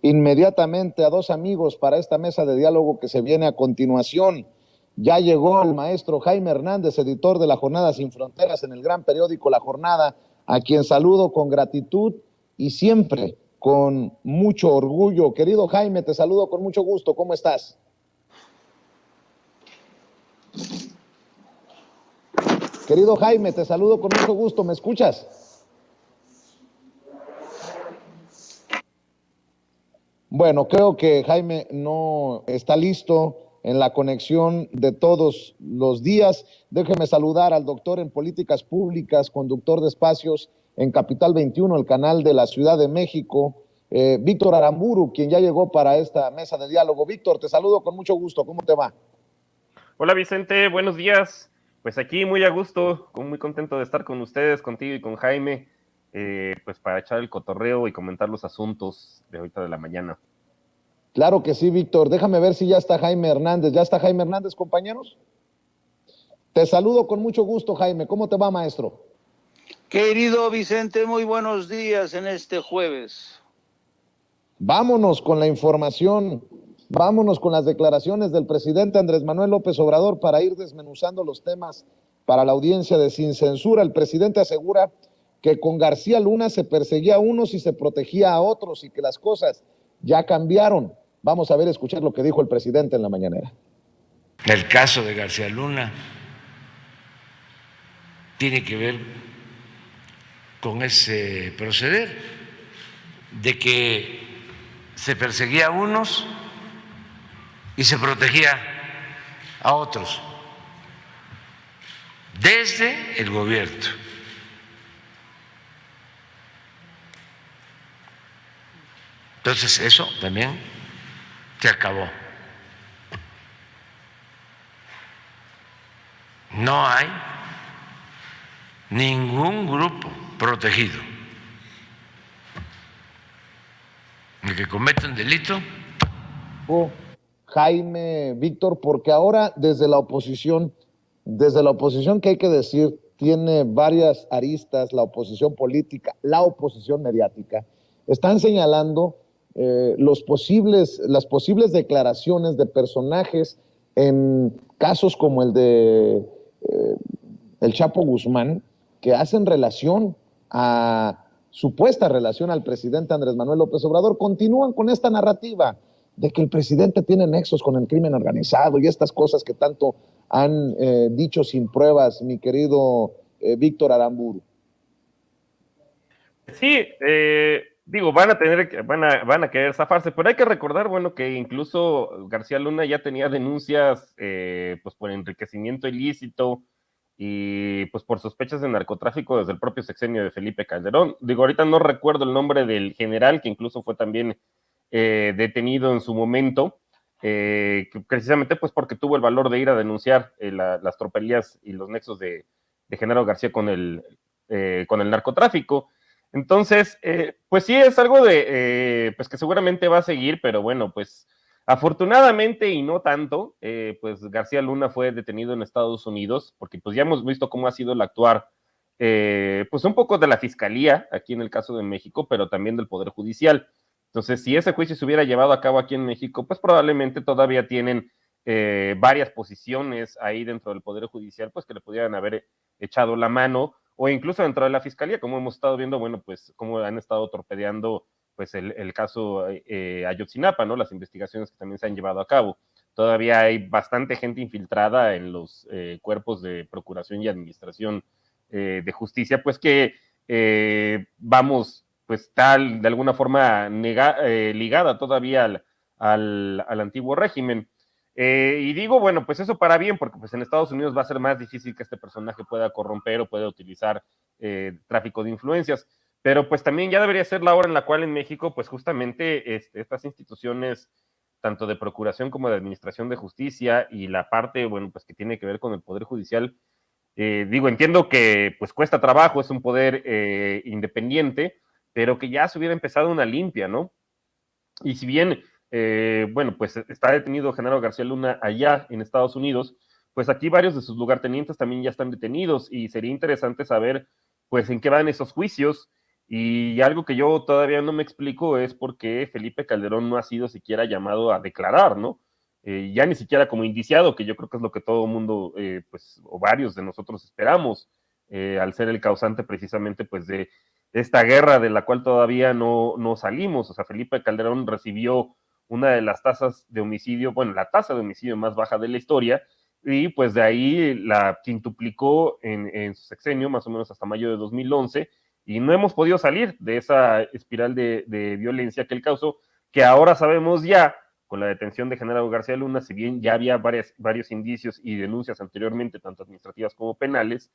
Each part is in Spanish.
inmediatamente a dos amigos para esta mesa de diálogo que se viene a continuación. Ya llegó el maestro Jaime Hernández, editor de La Jornada Sin Fronteras en el gran periódico La Jornada, a quien saludo con gratitud y siempre con mucho orgullo. Querido Jaime, te saludo con mucho gusto. ¿Cómo estás? Querido Jaime, te saludo con mucho gusto. ¿Me escuchas? Bueno, creo que Jaime no está listo en la conexión de todos los días. Déjeme saludar al doctor en políticas públicas, conductor de espacios en Capital 21, el canal de la Ciudad de México, Víctor Aramburu, quien ya llegó para esta mesa de diálogo. Víctor, te saludo con mucho gusto. ¿Cómo te va? Hola Vicente, buenos días. Pues aquí muy a gusto, muy contento de estar con ustedes, contigo y con Jaime, pues para echar el cotorreo y comentar los asuntos de ahorita de la mañana. Claro que sí, Víctor. Déjame ver si ya está Jaime Hernández. ¿Ya está Jaime Hernández, compañeros? Te saludo con mucho gusto, Jaime. ¿Cómo te va, maestro? Querido Vicente, muy buenos días en este jueves. Vámonos con la información, vámonos con las declaraciones del presidente Andrés Manuel López Obrador para ir desmenuzando los temas para la audiencia de Sin Censura. El presidente asegura que con García Luna se perseguía a unos y se protegía a otros y que las cosas ya cambiaron. Vamos a ver, escuchar lo que dijo el presidente en la mañanera. El caso de García Luna tiene que ver con ese proceder de que se perseguía a unos y se protegía a otros desde el gobierno. Entonces eso también se acabó. No hay ningún grupo protegido. El que comete un delito. Jaime, Víctor, porque ahora desde la oposición que hay que decir, tiene varias aristas, la oposición política, la oposición mediática, están señalando las posibles declaraciones de personajes en casos como el de el Chapo Guzmán, que hacen supuesta relación al presidente Andrés Manuel López Obrador. Continúan con esta narrativa de que el presidente tiene nexos con el crimen organizado y estas cosas que tanto han dicho sin pruebas, mi querido Víctor Aramburu. Sí, digo, van a querer zafarse, pero hay que recordar, bueno, que incluso García Luna ya tenía denuncias, pues por enriquecimiento ilícito y pues por sospechas de narcotráfico desde el propio sexenio de Felipe Calderón. Digo, ahorita no recuerdo el nombre del general, que incluso fue también detenido en su momento, precisamente pues porque tuvo el valor de ir a denunciar las tropelías y los nexos de Genaro García con el narcotráfico. Entonces, pues sí, es algo pues que seguramente va a seguir, pero bueno, pues afortunadamente y no tanto, pues García Luna fue detenido en Estados Unidos, porque pues ya hemos visto cómo ha sido el actuar, pues un poco de la Fiscalía, aquí en el caso de México, pero también del Poder Judicial. Entonces, si ese juicio se hubiera llevado a cabo aquí en México, pues probablemente todavía tienen varias posiciones ahí dentro del Poder Judicial, pues que le pudieran haber echado la mano, o incluso dentro de la Fiscalía, como hemos estado viendo, bueno, pues cómo han estado torpedeando pues el caso Ayotzinapa, ¿no? Las investigaciones que también se han llevado a cabo. Todavía hay bastante gente infiltrada en los cuerpos de procuración y administración de justicia, pues que vamos, pues está de alguna forma ligada todavía al antiguo régimen. Y digo, bueno, pues eso para bien, porque pues en Estados Unidos va a ser más difícil que este personaje pueda corromper o pueda utilizar tráfico de influencias, pero pues también ya debería ser la hora en la cual en México, pues justamente estas instituciones, tanto de procuración como de administración de justicia y la parte, bueno, pues que tiene que ver con el Poder Judicial, digo, entiendo que pues cuesta trabajo, es un poder independiente, pero que ya se hubiera empezado una limpia, ¿no? Y si bien, bueno, pues está detenido Genaro García Luna allá en Estados Unidos, pues aquí varios de sus lugartenientes también ya están detenidos y sería interesante saber, pues, en qué van esos juicios Y algo que yo todavía no me explico es por qué Felipe Calderón no ha sido siquiera llamado a declarar, ¿no? Ya ni siquiera como indiciado, que yo creo que es lo que todo el mundo, pues, o varios de nosotros esperamos, al ser el causante precisamente, pues, de esta guerra de la cual todavía no salimos. O sea, Felipe Calderón recibió una de las tasas de homicidio, bueno, la tasa de homicidio más baja de la historia, y pues de ahí la quintuplicó en su sexenio, más o menos hasta mayo de 2011, y no hemos podido salir de esa espiral de violencia que él causó, que ahora sabemos ya, con la detención de Genaro García Luna, si bien ya había varios indicios y denuncias anteriormente, tanto administrativas como penales,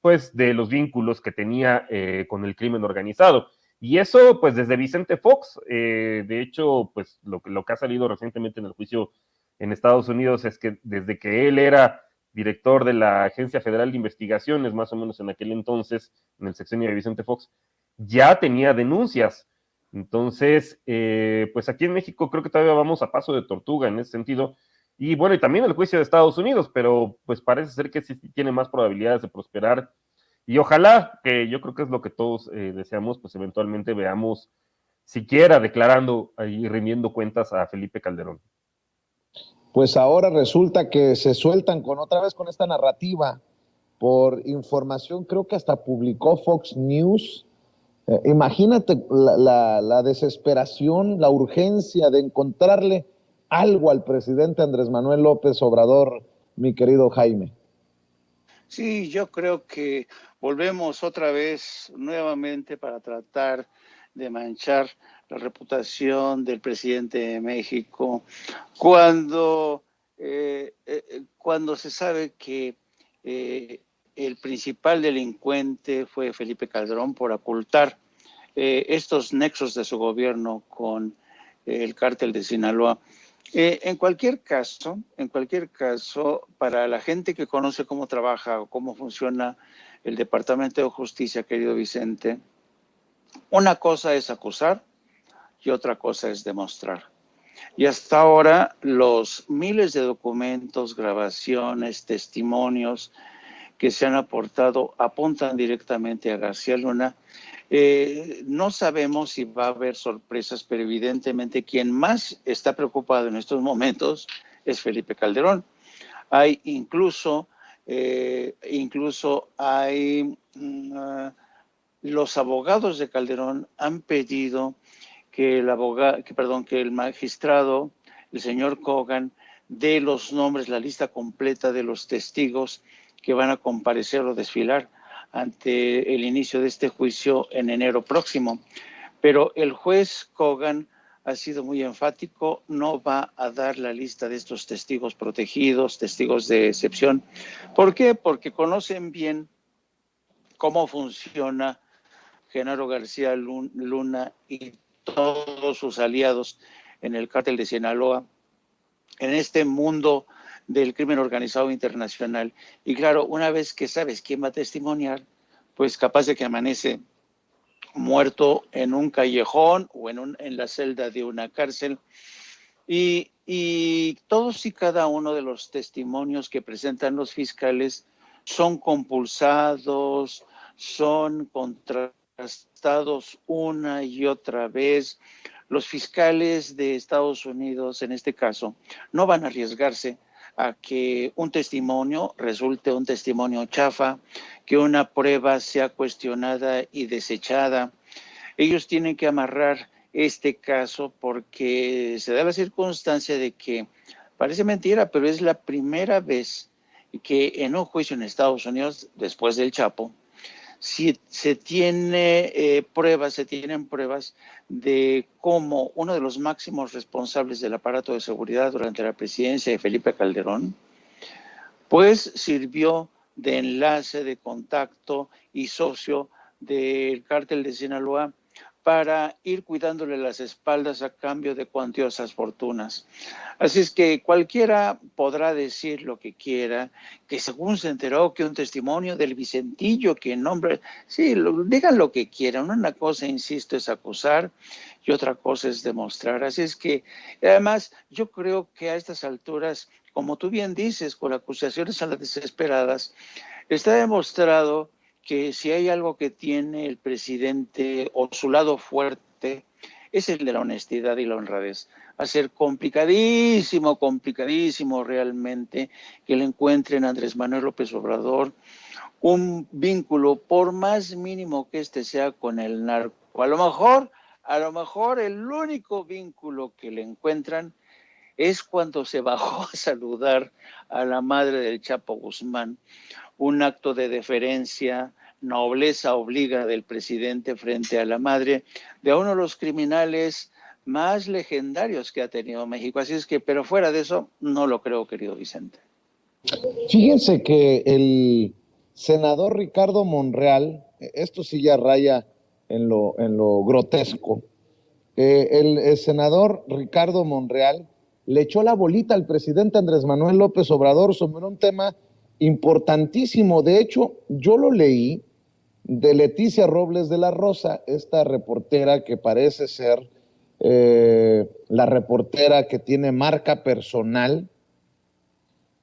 pues de los vínculos que tenía con el crimen organizado. Y eso, pues desde Vicente Fox, de hecho, pues lo que ha salido recientemente en el juicio en Estados Unidos es que desde que él era director de la Agencia Federal de Investigaciones, más o menos en aquel entonces, en el sexenio de Vicente Fox, ya tenía denuncias. Entonces, pues aquí en México creo que todavía vamos a paso de tortuga en ese sentido. Y bueno, y también el juicio de Estados Unidos, pero pues parece ser que sí tiene más probabilidades de prosperar. Y ojalá, que yo creo que es lo que todos deseamos, pues eventualmente veamos siquiera declarando y rindiendo cuentas a Felipe Calderón. Pues ahora resulta que se sueltan otra vez con esta narrativa. Por información, creo que hasta publicó Fox News. Imagínate la desesperación, la urgencia de encontrarle algo al presidente Andrés Manuel López Obrador, mi querido Jaime. Sí, yo creo que volvemos otra vez nuevamente para tratar de manchar la reputación del presidente de México cuando se sabe que el principal delincuente fue Felipe Calderón por ocultar estos nexos de su gobierno con el cártel de Sinaloa. En cualquier caso, para la gente que conoce cómo trabaja o cómo funciona el Departamento de Justicia, querido Vicente, una cosa es acusar y otra cosa es demostrar. Y hasta ahora los miles de documentos, grabaciones, testimonios que se han aportado apuntan directamente a García Luna. No sabemos si va a haber sorpresas, pero evidentemente quien más está preocupado en estos momentos es Felipe Calderón. Hay incluso los abogados de Calderón han pedido que el magistrado, el señor Kogan, dé los nombres, la lista completa de los testigos que van a comparecer o desfilar ante el inicio de este juicio en enero próximo. Pero el juez Kogan ha sido muy enfático, no va a dar la lista de estos testigos protegidos, testigos de excepción. ¿Por qué? Porque conocen bien cómo funciona Genaro García Luna y todos sus aliados en el cártel de Sinaloa, en este mundo del crimen organizado internacional. Y claro, una vez que sabes quién va a testimoniar, pues capaz de que amanece muerto en un callejón o en la celda de una cárcel. Y todos y cada uno de los testimonios que presentan los fiscales son compulsados, son contrastados una y otra vez. Los fiscales de Estados Unidos, en este caso, no van a arriesgarse a que un testimonio resulte un testimonio chafa, que una prueba sea cuestionada y desechada. Ellos tienen que amarrar este caso porque se da la circunstancia de que, parece mentira, pero es la primera vez que en un juicio en Estados Unidos, después del Chapo, si se tienen pruebas de cómo uno de los máximos responsables del aparato de seguridad durante la presidencia de Felipe Calderón, pues sirvió de enlace, de contacto y socio del cártel de Sinaloa para ir cuidándole las espaldas a cambio de cuantiosas fortunas. Así es que cualquiera podrá decir lo que quiera, que según se enteró que un testimonio del Vicentillo, que nombre, sí, digan lo que quieran. Una cosa, insisto, es acusar y otra cosa es demostrar. Así es que, además, yo creo que a estas alturas, como tú bien dices, con acusaciones a las desesperadas, está demostrado que si hay algo que tiene el presidente o su lado fuerte, es el de la honestidad y la honradez. Va a ser complicadísimo, complicadísimo realmente que le encuentren a Andrés Manuel López Obrador un vínculo, por más mínimo que este sea, con el narco. A lo mejor el único vínculo que le encuentran es cuando se bajó a saludar a la madre del Chapo Guzmán, un acto de deferencia, nobleza obliga del presidente frente a la madre de uno de los criminales más legendarios que ha tenido México. Así es que, pero fuera de eso, no lo creo, querido Vicente. Fíjense que el senador Ricardo Monreal, esto sí ya raya en lo grotesco, el senador Ricardo Monreal le echó la bolita al presidente Andrés Manuel López Obrador sobre un tema importantísimo. De hecho, yo lo leí de Leticia Robles de la Rosa, esta reportera que parece ser la reportera que tiene marca personal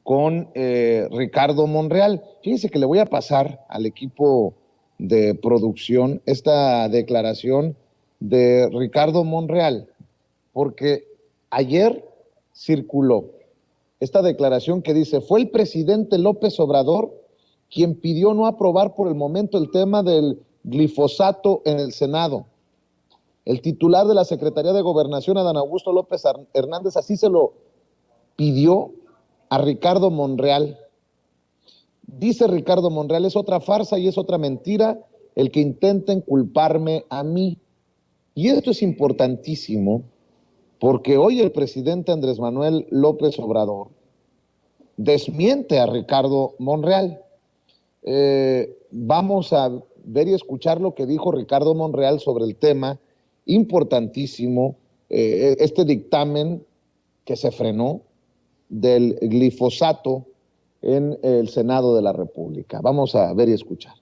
con Ricardo Monreal. Fíjense que le voy a pasar al equipo de producción esta declaración de Ricardo Monreal, porque ayer circuló esta declaración que dice: fue el presidente López Obrador quien pidió no aprobar por el momento el tema del glifosato en el Senado. El titular de la Secretaría de Gobernación, Adán Augusto López Hernández, así se lo pidió a Ricardo Monreal. Dice Ricardo Monreal: es otra farsa y es otra mentira el que intenten culparme a mí. Y esto es importantísimo porque hoy el presidente Andrés Manuel López Obrador desmiente a Ricardo Monreal. Vamos a ver y escuchar lo que dijo Ricardo Monreal sobre el tema importantísimo, este dictamen que se frenó del glifosato en el Senado de la República. Vamos a ver y escuchar.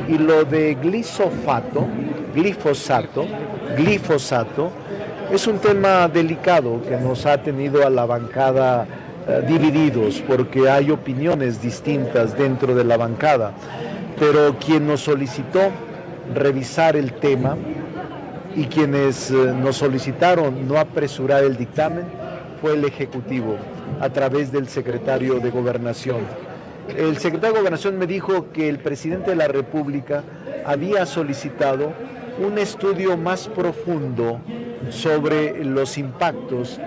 Y lo de glifosato, es un tema delicado que nos ha tenido a la bancada divididos, porque hay opiniones distintas dentro de la bancada. Pero quien nos solicitó revisar el tema y quienes nos solicitaron no apresurar el dictamen fue el Ejecutivo, a través del secretario de Gobernación. El secretario de Gobernación me dijo que el presidente de la República había solicitado un estudio más profundo sobre los impactos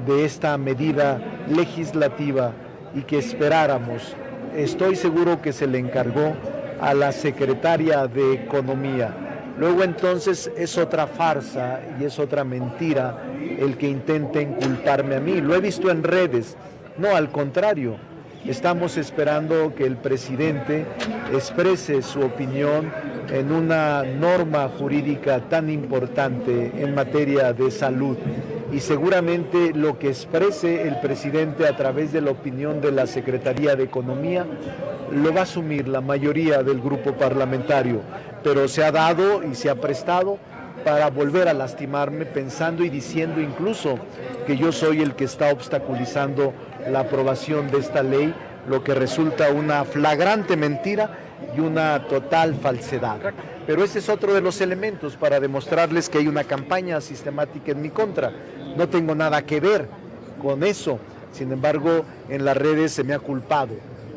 de esta medida legislativa y que esperáramos. Estoy seguro que se le encargó a la secretaria de Economía. Luego entonces es otra farsa y es otra mentira el que intenten culparme a mí. Lo he visto en redes. No, al contrario, estamos esperando que el presidente exprese su opinión en una norma jurídica tan importante en materia de salud. Y seguramente lo que exprese el presidente a través de la opinión de la Secretaría de Economía lo va a asumir la mayoría del grupo parlamentario, pero se ha dado y se ha prestado para volver a lastimarme, pensando y diciendo incluso que yo soy el que está obstaculizando la aprobación de esta ley, lo que resulta una flagrante mentira y una total falsedad. Pero ese es otro de los elementos para demostrarles que hay una campaña sistemática en mi contra. No tengo nada que ver con eso. Sin embargo, en las redes se me ha culpado.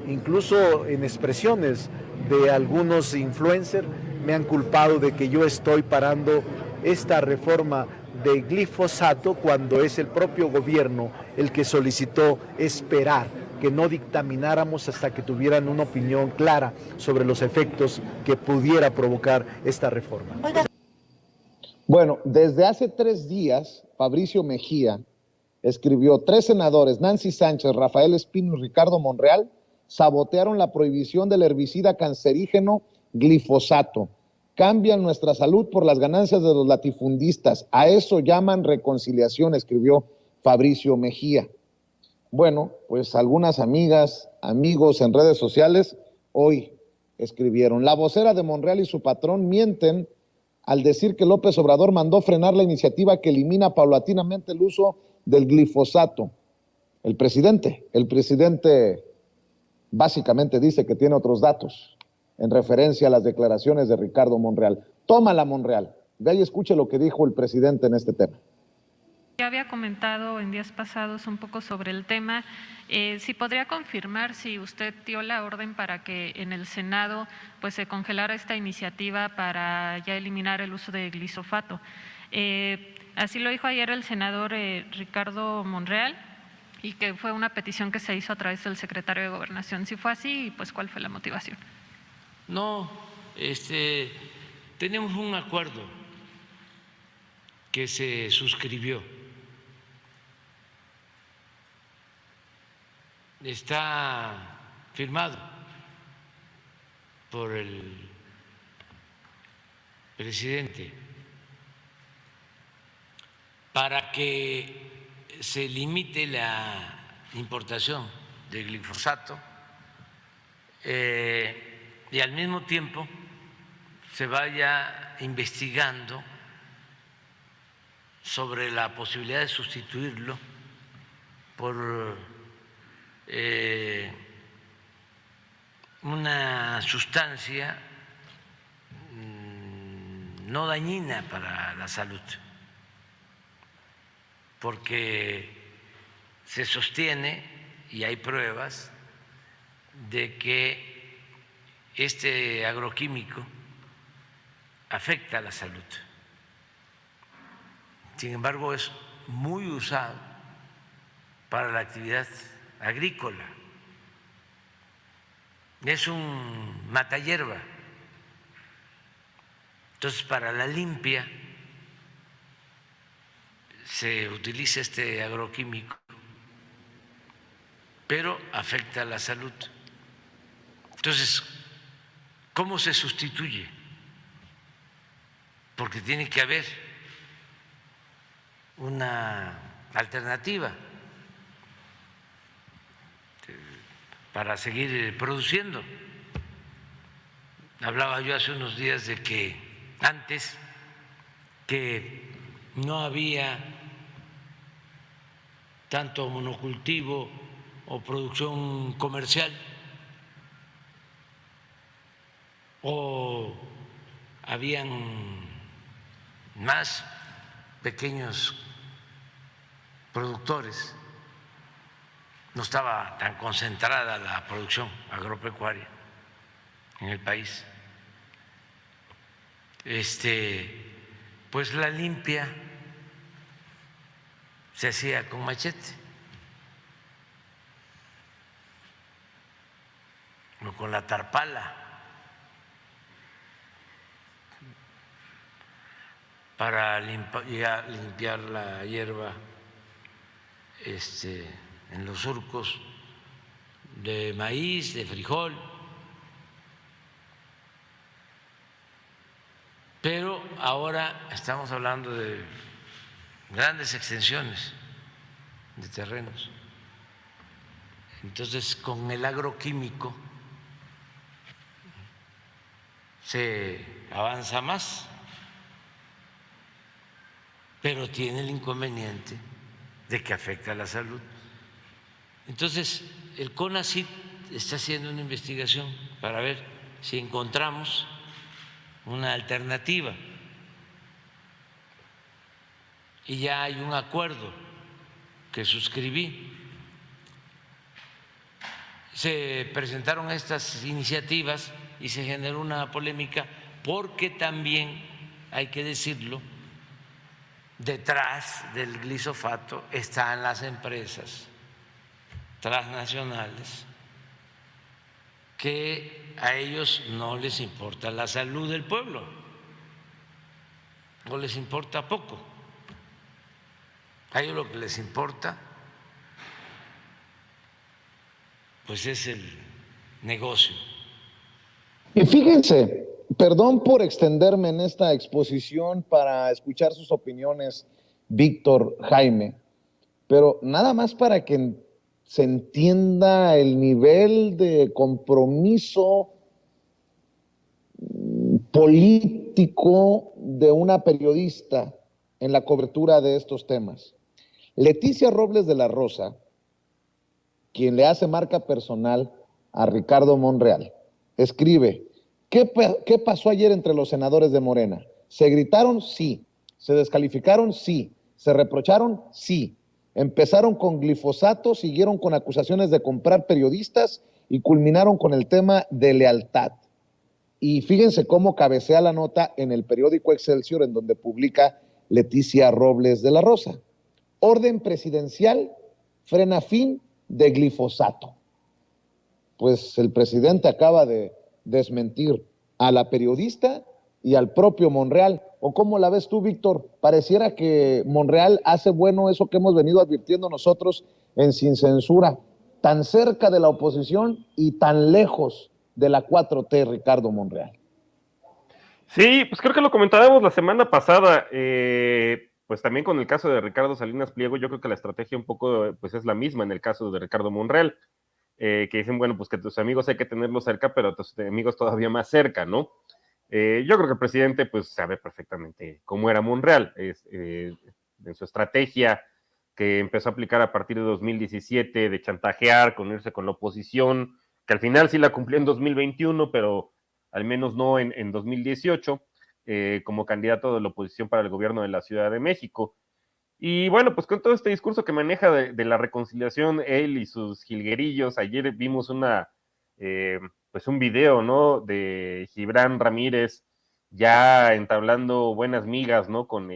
Incluso en expresiones de algunos influencers me han culpado de que yo estoy parando esta reforma de glifosato cuando es el propio gobierno el que solicitó esperar que no dictamináramos hasta que tuvieran una opinión clara sobre los efectos que pudiera provocar esta reforma. Bueno, desde hace 3 días, Fabricio Mejía escribió: 3 senadores, Nancy Sánchez, Rafael Espino y Ricardo Monreal, sabotearon la prohibición del herbicida cancerígeno glifosato. Cambian nuestra salud por las ganancias de los latifundistas. A eso llaman reconciliación, escribió Fabricio Mejía. Bueno, pues algunas amigas, amigos en redes sociales hoy escribieron: la vocera de Monreal y su patrón mienten al decir que López Obrador mandó frenar la iniciativa que elimina paulatinamente el uso del glifosato. El presidente básicamente dice que tiene otros datos. en referencia a las declaraciones de Ricardo Monreal. Tómala, Monreal. Ve y escuche lo que dijo el presidente en este tema. Ya había comentado en días pasados un poco sobre el tema. Si podría confirmar si usted dio la orden para que en el Senado pues se congelara esta iniciativa para ya eliminar el uso de glifosato. Así lo dijo ayer el senador Ricardo Monreal, y que fue una petición que se hizo a través del secretario de Gobernación. Si fue así, pues ¿cuál fue la motivación? No, tenemos un acuerdo que se suscribió. Está firmado por el presidente para que se limite la importación de glifosato y al mismo tiempo se vaya investigando sobre la posibilidad de sustituirlo por una sustancia no dañina para la salud, porque se sostiene, y hay pruebas, de que este agroquímico afecta a la salud. Sin embargo, es muy usado para la actividad agrícola. Es un matahierba. Entonces, para la limpia se utiliza este agroquímico, pero afecta a la salud. Entonces, ¿cómo se sustituye? Porque tiene que haber una alternativa para seguir produciendo. Hablaba yo hace unos días de que antes que no había tanto monocultivo o producción comercial, o habían más pequeños productores, no estaba tan concentrada la producción agropecuaria en el país. Pues la limpia se hacía con machete o con la tarpala para limpiar la hierba en los surcos de maíz, de frijol. Pero ahora estamos hablando de grandes extensiones de terrenos. Entonces, con el agroquímico se avanza más, pero tiene el inconveniente de que afecta a la salud. Entonces, el CONACYT está haciendo una investigación para ver si encontramos una alternativa, y ya hay un acuerdo que suscribí. Se presentaron estas iniciativas y se generó una polémica porque también, hay que decirlo, detrás del glifosato están las empresas transnacionales que a ellos no les importa la salud del pueblo, o les importa poco. A ellos lo que les importa pues es el negocio. Y fíjense, perdón por extenderme en esta exposición para escuchar sus opiniones, Víctor, Jaime, pero nada más para que se entienda el nivel de compromiso político de una periodista en la cobertura de estos temas. Leticia Robles de la Rosa, quien le hace marca personal a Ricardo Monreal, escribe: ¿Qué pasó ayer entre los senadores de Morena? ¿Se gritaron? Sí. ¿Se descalificaron? Sí. ¿Se reprocharon? Sí. Empezaron con glifosato, siguieron con acusaciones de comprar periodistas y culminaron con el tema de lealtad. Y fíjense cómo cabecea la nota en el periódico Excelsior, en donde publica Leticia Robles de la Rosa. Orden presidencial frena fin de glifosato. Pues el presidente acaba de desmentir a la periodista y al propio Monreal. ¿O cómo la ves tú, Víctor? Pareciera que Monreal hace bueno eso que hemos venido advirtiendo nosotros en Sin Censura, tan cerca de la oposición y tan lejos de la 4T, Ricardo Monreal. Sí, pues creo que lo comentábamos la semana pasada, pues también con el caso de Ricardo Salinas Pliego, yo creo que la estrategia un poco pues es la misma en el caso de Ricardo Monreal, que dicen, bueno, pues que tus amigos hay que tenerlos cerca, pero tus amigos todavía más cerca, ¿no? Yo creo que el presidente pues sabe perfectamente cómo era Monreal, en su estrategia que empezó a aplicar a partir de 2017, de chantajear, con irse con la oposición, que al final sí la cumplió en 2021, pero al menos no en 2018, como candidato de la oposición para el gobierno de la Ciudad de México. Y bueno, pues con todo este discurso que maneja de la reconciliación, él y sus jilguerillos, ayer vimos pues un video, ¿no? De Gibran Ramírez ya entablando buenas migas, ¿no? Con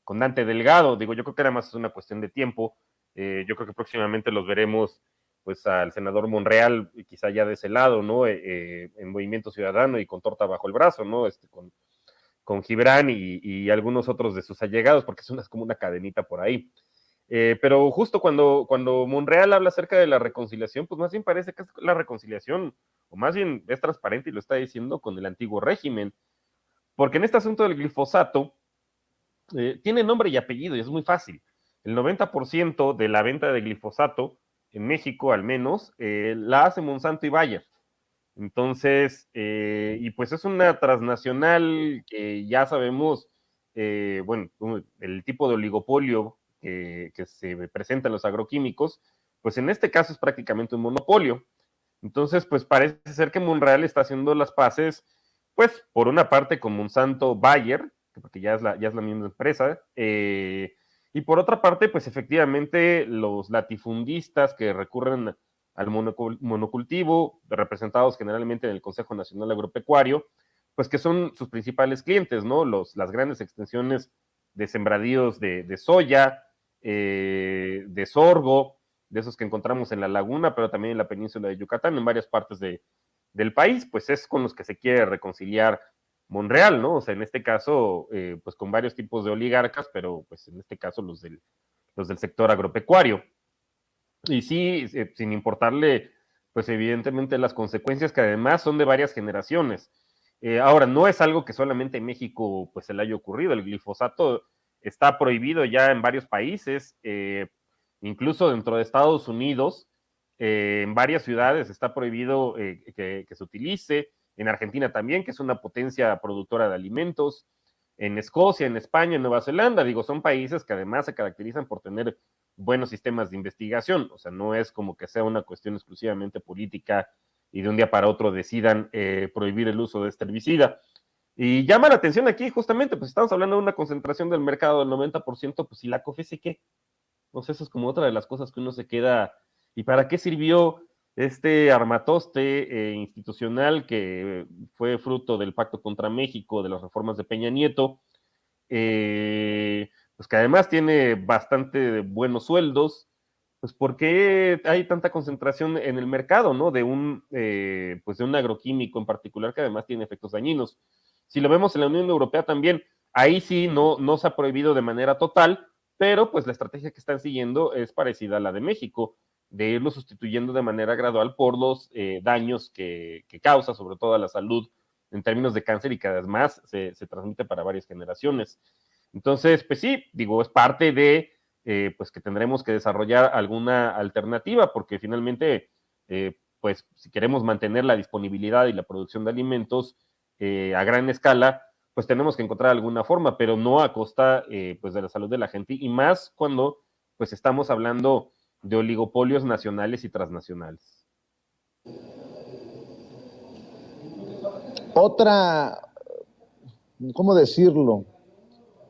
Dante Delgado. Digo, yo creo que era más una cuestión de tiempo. Yo creo que próximamente los veremos, pues al senador Monreal, quizá ya de ese lado, ¿no? En Movimiento Ciudadano y con torta bajo el brazo, ¿no? Con Gibran y algunos otros de sus allegados, porque es como una cadenita por ahí. Pero justo cuando Monreal habla acerca de la reconciliación, pues más bien parece que es la reconciliación, o más bien es transparente y lo está diciendo con el antiguo régimen, porque en este asunto del glifosato tiene nombre y apellido y es muy fácil. El 90% de la venta de glifosato en México, al menos, la hace Monsanto y Bayer. Entonces, y pues es una transnacional que ya sabemos, bueno, el tipo de oligopolio que se presenta en los agroquímicos, pues en este caso es prácticamente un monopolio. Entonces, pues parece ser que Monreal está haciendo las paces, pues por una parte con Monsanto Bayer, porque ya es la misma empresa, y por otra parte, pues efectivamente los latifundistas que recurren al monocultivo, representados generalmente en el Consejo Nacional Agropecuario, pues que son sus principales clientes, ¿no? Las grandes extensiones de sembradíos de soya, de sorgo, de esos que encontramos en la laguna, pero también en la península de Yucatán, en varias partes del país, pues es con los que se quiere reconciliar Monreal, ¿no? O sea, en este caso, pues con varios tipos de oligarcas, pero pues en este caso los del sector agropecuario. Y sí, sin importarle, pues evidentemente las consecuencias que además son de varias generaciones. Ahora, no es algo que solamente en México pues se le haya ocurrido. El glifosato está prohibido ya en varios países, incluso dentro de Estados Unidos, en varias ciudades está prohibido que se utilice. En Argentina también, que es una potencia productora de alimentos. En Escocia, en España, en Nueva Zelanda, digo, son países que además se caracterizan por tener buenos sistemas de investigación, o sea, no es como que sea una cuestión exclusivamente política y de un día para otro decidan prohibir el uso de este herbicida. Y llama la atención aquí justamente, pues estamos hablando de una concentración del mercado del 90%, pues ¿y la COFESE qué? No sé, eso es como otra de las cosas que uno se queda, ¿y para qué sirvió este armatoste institucional que fue fruto del pacto contra México, de las reformas de Peña Nieto? Pues que además tiene bastante buenos sueldos, pues ¿por qué hay tanta concentración en el mercado, ¿no? Pues de un agroquímico en particular que además tiene efectos dañinos. Si lo vemos en la Unión Europea también, ahí sí no se ha prohibido de manera total, pero pues la estrategia que están siguiendo es parecida a la de México, de irlo sustituyendo de manera gradual por los daños que causa, sobre todo a la salud en términos de cáncer y que además se transmite para varias generaciones. Entonces, pues sí, digo, es parte de pues que tendremos que desarrollar alguna alternativa, porque finalmente, pues si queremos mantener la disponibilidad y la producción de alimentos a gran escala, pues tenemos que encontrar alguna forma, pero no a costa pues de la salud de la gente, y más cuando pues estamos hablando de oligopolios nacionales y transnacionales. otra, ¿cómo decirlo?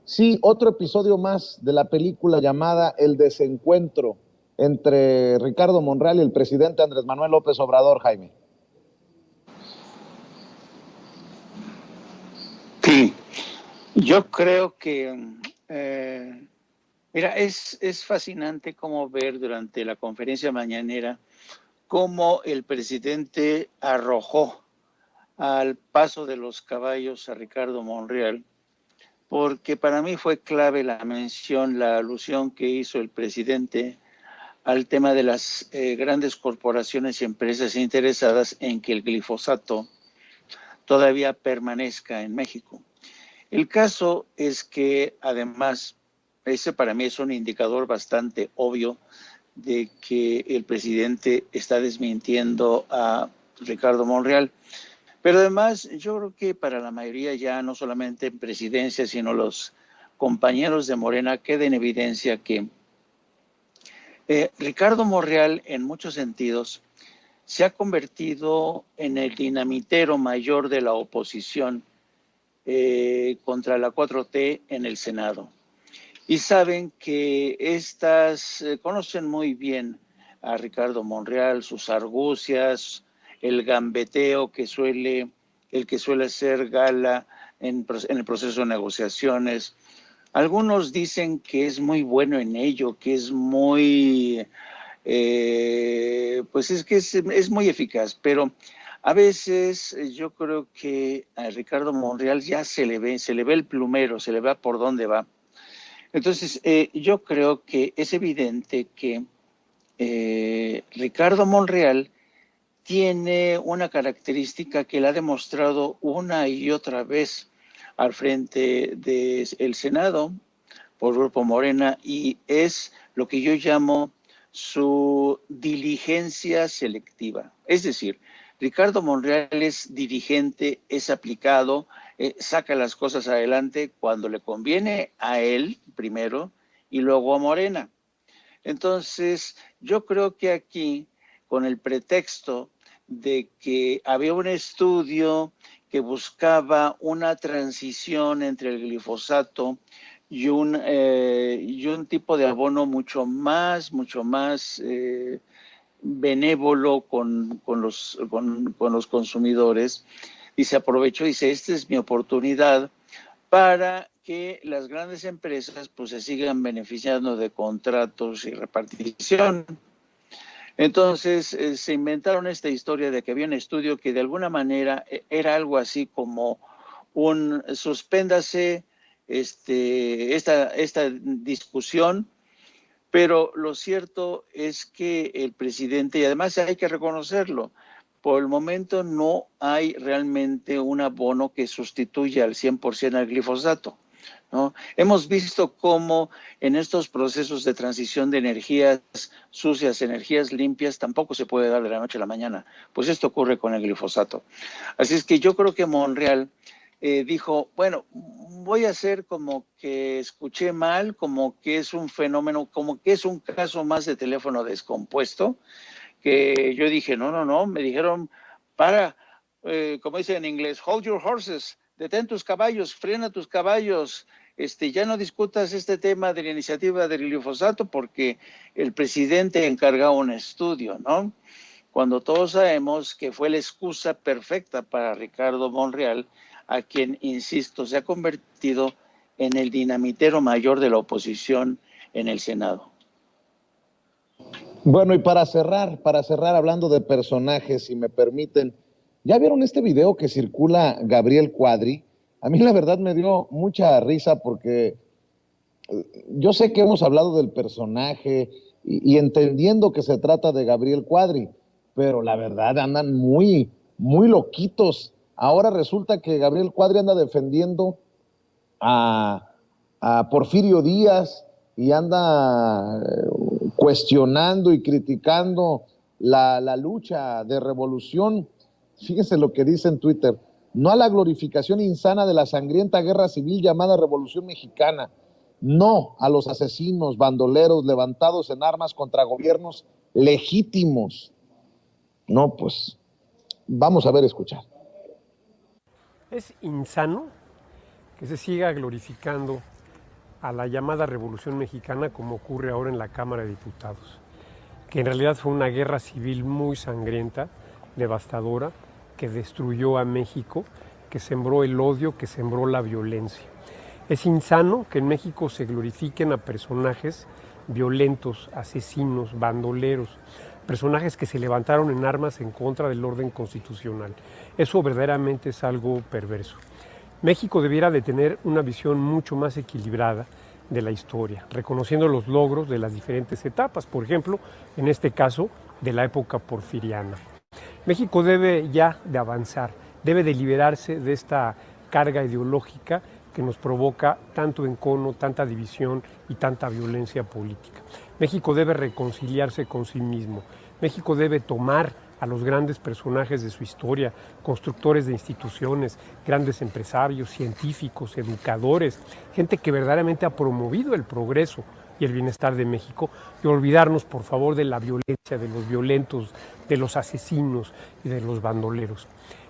Sí, otro episodio más de la película llamada El desencuentro entre Ricardo Monreal y el presidente Andrés Manuel López Obrador, Jaime. Sí, yo creo que, mira, es fascinante cómo ver durante la conferencia mañanera cómo el presidente arrojó al paso de los caballos a Ricardo Monreal, porque para mí fue clave la mención, la alusión que hizo el presidente al tema de las grandes corporaciones y empresas interesadas en que el glifosato todavía permanezca en México. El caso es que, además, ese para mí es un indicador bastante obvio de que el presidente está desmintiendo a Ricardo Monreal. Pero además, yo creo que para la mayoría ya, no solamente en presidencia, sino los compañeros de Morena, queda en evidencia que Ricardo Monreal, en muchos sentidos, se ha convertido en el dinamitero mayor de la oposición contra la 4T en el Senado. Y saben que conocen muy bien a Ricardo Monreal, sus argucias, el gambeteo que suele hacer gala en el proceso de negociaciones. Algunos dicen que es muy bueno en ello, que es muy, pues es muy eficaz, pero a veces yo creo que a Ricardo Monreal ya se le ve el plumero, se le ve por dónde va. Entonces, yo creo que es evidente que Ricardo Monreal tiene una característica que le ha demostrado una y otra vez al frente del Senado por Grupo Morena, y es lo que yo llamo su diligencia selectiva. Es decir, Ricardo Monreal es dirigente, es aplicado, saca las cosas adelante cuando le conviene a él primero y luego a Morena. Entonces, yo creo que aquí, con el pretexto de que había un estudio que buscaba una transición entre el glifosato y un tipo de abono mucho más benévolo con los consumidores, y se aprovechó, dice, esta es mi oportunidad para que las grandes empresas pues se sigan beneficiando de contratos y repartición. Entonces se inventaron esta historia de que había un estudio que de alguna manera era algo así como un suspéndase esta discusión, pero lo cierto es que el presidente, y además hay que reconocerlo, por el momento no hay realmente un abono que sustituya al 100% al glifosato, ¿no? Hemos visto cómo en estos procesos de transición de energías sucias, energías limpias, tampoco se puede dar de la noche a la mañana. Pues esto ocurre con el glifosato. Así es que yo creo que Monreal dijo, bueno, voy a hacer como que escuché mal, como que es un fenómeno, como que es un caso más de teléfono descompuesto, que yo dije, no, me dijeron, como dicen en inglés, hold your horses, detén tus caballos, frena tus caballos, ya no discutas este tema de la iniciativa del glifosato porque el presidente encargó un estudio, ¿no? Cuando todos sabemos que fue la excusa perfecta para Ricardo Monreal, a quien, insisto, se ha convertido en el dinamitero mayor de la oposición en el Senado. Bueno, y para cerrar hablando de personajes, si me permiten, ¿ya vieron este video que circula Gabriel Cuadri? A mí la verdad me dio mucha risa porque yo sé que hemos hablado del personaje y entendiendo que se trata de Gabriel Cuadri, pero la verdad andan muy loquitos. Ahora resulta que Gabriel Cuadri anda defendiendo a Porfirio Díaz y anda cuestionando y criticando la lucha de revolución. Fíjense lo que dice en Twitter: no a la glorificación insana de la sangrienta guerra civil llamada Revolución Mexicana, no a los asesinos, bandoleros levantados en armas contra gobiernos legítimos. No, pues vamos a ver, escuchar. Es insano que se siga glorificando a la llamada Revolución Mexicana como ocurre ahora en la Cámara de Diputados, que en realidad fue una guerra civil muy sangrienta, devastadora, que destruyó a México, que sembró el odio, que sembró la violencia. Es insano que en México se glorifiquen a personajes violentos, asesinos, bandoleros, personajes que se levantaron en armas en contra del orden constitucional. Eso verdaderamente es algo perverso. México debiera de tener una visión mucho más equilibrada de la historia, reconociendo los logros de las diferentes etapas, por ejemplo, en este caso, de la época porfiriana. México debe ya de avanzar, debe de liberarse de esta carga ideológica que nos provoca tanto encono, tanta división y tanta violencia política. México debe reconciliarse con sí mismo. México debe tomar a los grandes personajes de su historia, constructores de instituciones, grandes empresarios, científicos, educadores, gente que verdaderamente ha promovido el progreso y el bienestar de México, y olvidarnos, por favor, de la violencia, de los violentos, de los asesinos y de los bandoleros.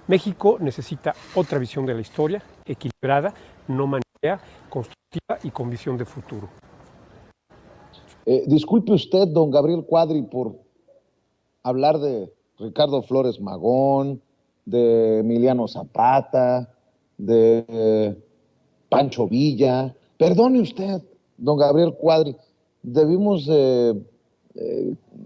México necesita otra visión de la historia, equilibrada, no maniquea, constructiva y con visión de futuro. Disculpe usted, don Gabriel Cuadri, por hablar de Ricardo Flores Magón, de Emiliano Zapata, de Pancho Villa. Perdone usted, don Gabriel Cuadri, debimos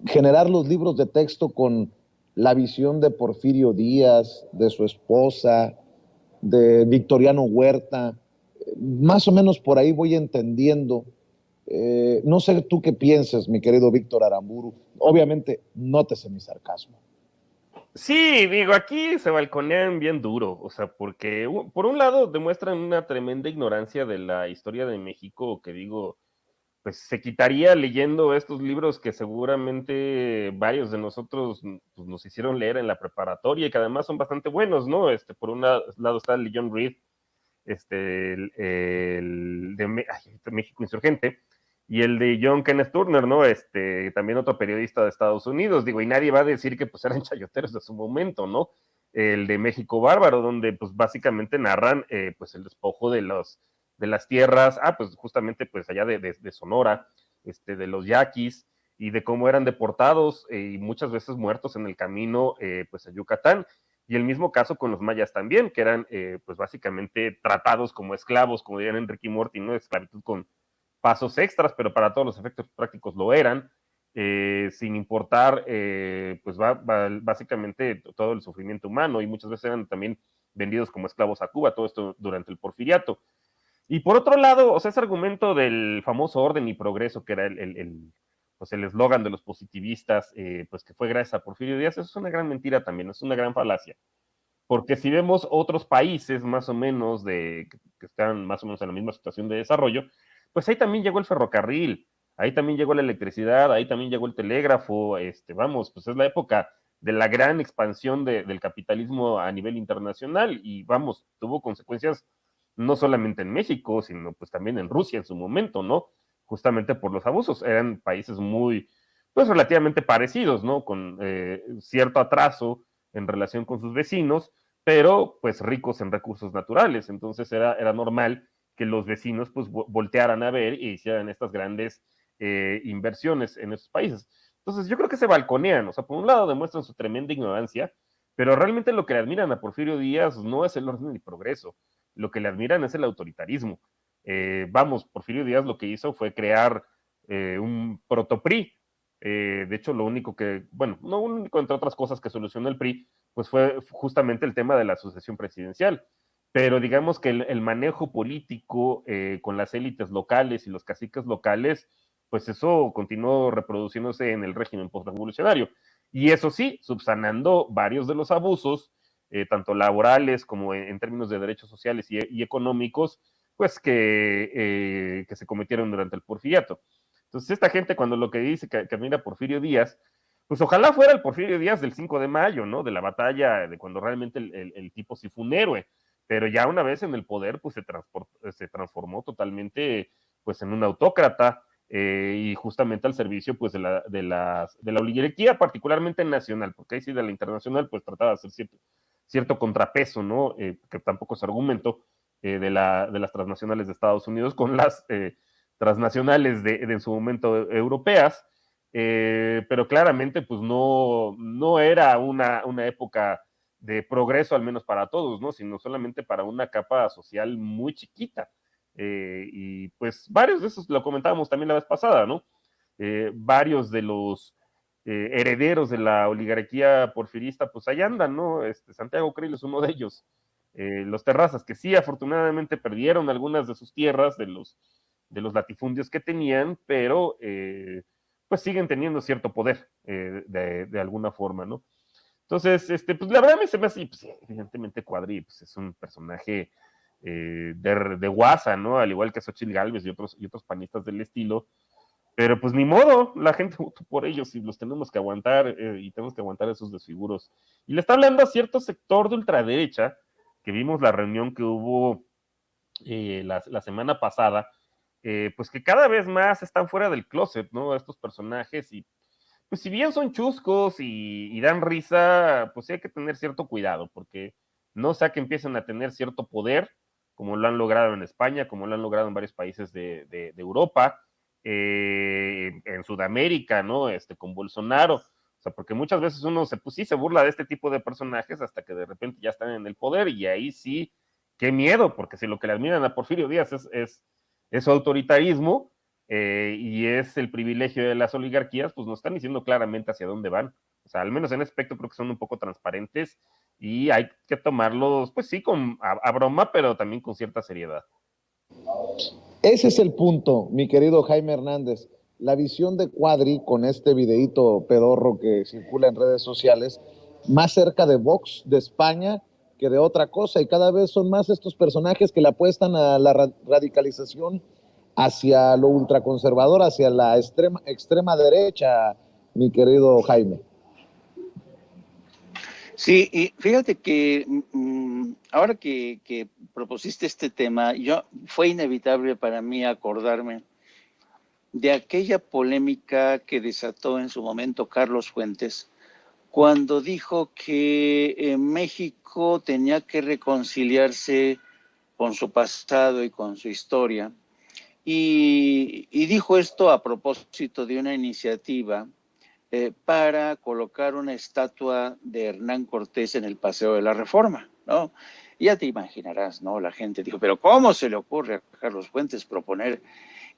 generar los libros de texto con la visión de Porfirio Díaz, de su esposa, de Victoriano Huerta. Más o menos por ahí voy entendiendo. No sé tú qué piensas, mi querido Víctor Aramburu. Obviamente, nótese mi sarcasmo. Sí, digo, aquí se balconean bien duro, o sea, porque por un lado demuestran una tremenda ignorancia de la historia de México, que digo, pues se quitaría leyendo estos libros que seguramente varios de nosotros pues, nos hicieron leer en la preparatoria y que además son bastante buenos, ¿no? Por un lado está el de John Reed, el de México Insurgente, y el de John Kenneth Turner, ¿no? También otro periodista de Estados Unidos, digo, y nadie va a decir que pues eran chayoteros de su momento, ¿no? El de México Bárbaro, donde pues básicamente narran pues el despojo de las tierras, pues justamente pues allá de Sonora, de los yaquis, y de cómo eran deportados y muchas veces muertos en el camino pues a Yucatán. Y el mismo caso con los mayas también, que eran pues básicamente tratados como esclavos, como dirían en Ricky Morty, ¿no? Esclavitud con pasos extras, pero para todos los efectos prácticos lo eran, sin importar pues básicamente todo el sufrimiento humano, y muchas veces eran también vendidos como esclavos a Cuba, todo esto durante el porfiriato. Y por otro lado, o sea, ese argumento del famoso orden y progreso, que era pues el eslogan de los positivistas, pues que fue gracias a Porfirio Díaz, eso es una gran mentira también, es una gran falacia. Porque si vemos otros países más o menos que están más o menos en la misma situación de desarrollo, pues ahí también llegó el ferrocarril, ahí también llegó la electricidad, ahí también llegó el telégrafo, vamos, pues es la época de la gran expansión del capitalismo a nivel internacional, y vamos, tuvo consecuencias no solamente en México, sino pues también en Rusia en su momento, ¿no? Justamente por los abusos. Eran países muy, pues relativamente parecidos, ¿no? Con cierto atraso en relación con sus vecinos, pero pues ricos en recursos naturales. Entonces era normal que los vecinos pues voltearan a ver y hicieran estas grandes inversiones en esos países. Entonces yo creo que se balconean, o sea, por un lado demuestran su tremenda ignorancia, pero realmente lo que le admiran a Porfirio Díaz no es el orden ni el progreso, lo que le admiran es el autoritarismo. Vamos, Porfirio Díaz lo que hizo fue crear un protopri. De hecho, lo único que, bueno, no único entre otras cosas que solucionó el PRI, pues fue justamente el tema de la sucesión presidencial. Pero digamos que el manejo político con las élites locales y los caciques locales, pues eso continuó reproduciéndose en el régimen postrevolucionario. Y eso sí, subsanando varios de los abusos, tanto laborales como en términos de derechos sociales y económicos, pues que se cometieron durante el porfiriato. Entonces, esta gente cuando lo que dice que admira a Porfirio Díaz, pues ojalá fuera el Porfirio Díaz del 5 de mayo, ¿no? De la batalla, de cuando realmente el tipo sí fue un héroe, pero ya una vez en el poder, pues se transformó totalmente pues en un autócrata, y justamente al servicio pues de la oligarquía, particularmente nacional, porque ahí sí de la internacional pues trataba de hacer cierto contrapeso, ¿no? Que tampoco es argumento de las transnacionales de Estados Unidos con las transnacionales de en su momento europeas, pero claramente pues no era una época de progreso, al menos para todos, ¿no? Sino solamente para una capa social muy chiquita. Y pues varios de esos lo comentábamos también la vez pasada, ¿no? Varios de los herederos de la oligarquía porfirista, pues ahí andan, ¿no? Santiago Krill es uno de ellos. Los Terrazas, que sí, afortunadamente perdieron algunas de sus tierras, de los latifundios que tenían, pero pues siguen teniendo cierto poder de alguna forma, ¿no? Entonces, pues la verdad a mí se me hace, pues, evidentemente Cuadri pues, es un personaje de guasa, ¿no? Al igual que Xochitl Gálvez y otros panistas del estilo, pero pues ni modo, la gente votó por ellos y los tenemos que aguantar y tenemos que aguantar esos desfiguros. Y le está hablando a cierto sector de ultraderecha, que vimos la reunión que hubo la semana pasada, pues que cada vez más están fuera del closet, ¿no? Estos personajes y pues si bien son chuscos y dan risa, pues sí hay que tener cierto cuidado, porque no sea que empiecen a tener cierto poder, como lo han logrado en España, como lo han logrado en varios países de Europa, en Sudamérica, ¿no? Con Bolsonaro. O sea, porque muchas veces uno pues sí se burla de este tipo de personajes hasta que de repente ya están en el poder y ahí sí, qué miedo, porque si lo que le admiran a Porfirio Díaz es su autoritarismo, y es el privilegio de las oligarquías, pues nos están diciendo claramente hacia dónde van. O sea, al menos en ese aspecto creo que son un poco transparentes y hay que tomarlos, pues sí, a broma, pero también con cierta seriedad. Ese es el punto, mi querido Jaime Hernández. La visión de Cuadri con este videíto pedorro que circula en redes sociales, más cerca de Vox, de España, que de otra cosa. Y cada vez son más estos personajes que le apuestan a la radicalización hacia lo ultraconservador, hacia la extrema derecha, mi querido Jaime. Sí, y fíjate que ahora que propusiste este tema, fue inevitable para mí acordarme de aquella polémica que desató en su momento Carlos Fuentes, cuando dijo que México tenía que reconciliarse con su pasado y con su historia. Y dijo esto a propósito de una iniciativa para colocar una estatua de Hernán Cortés en el Paseo de la Reforma, ¿no? Y ya te imaginarás, ¿no? La gente dijo, pero ¿cómo se le ocurre a Carlos Fuentes proponer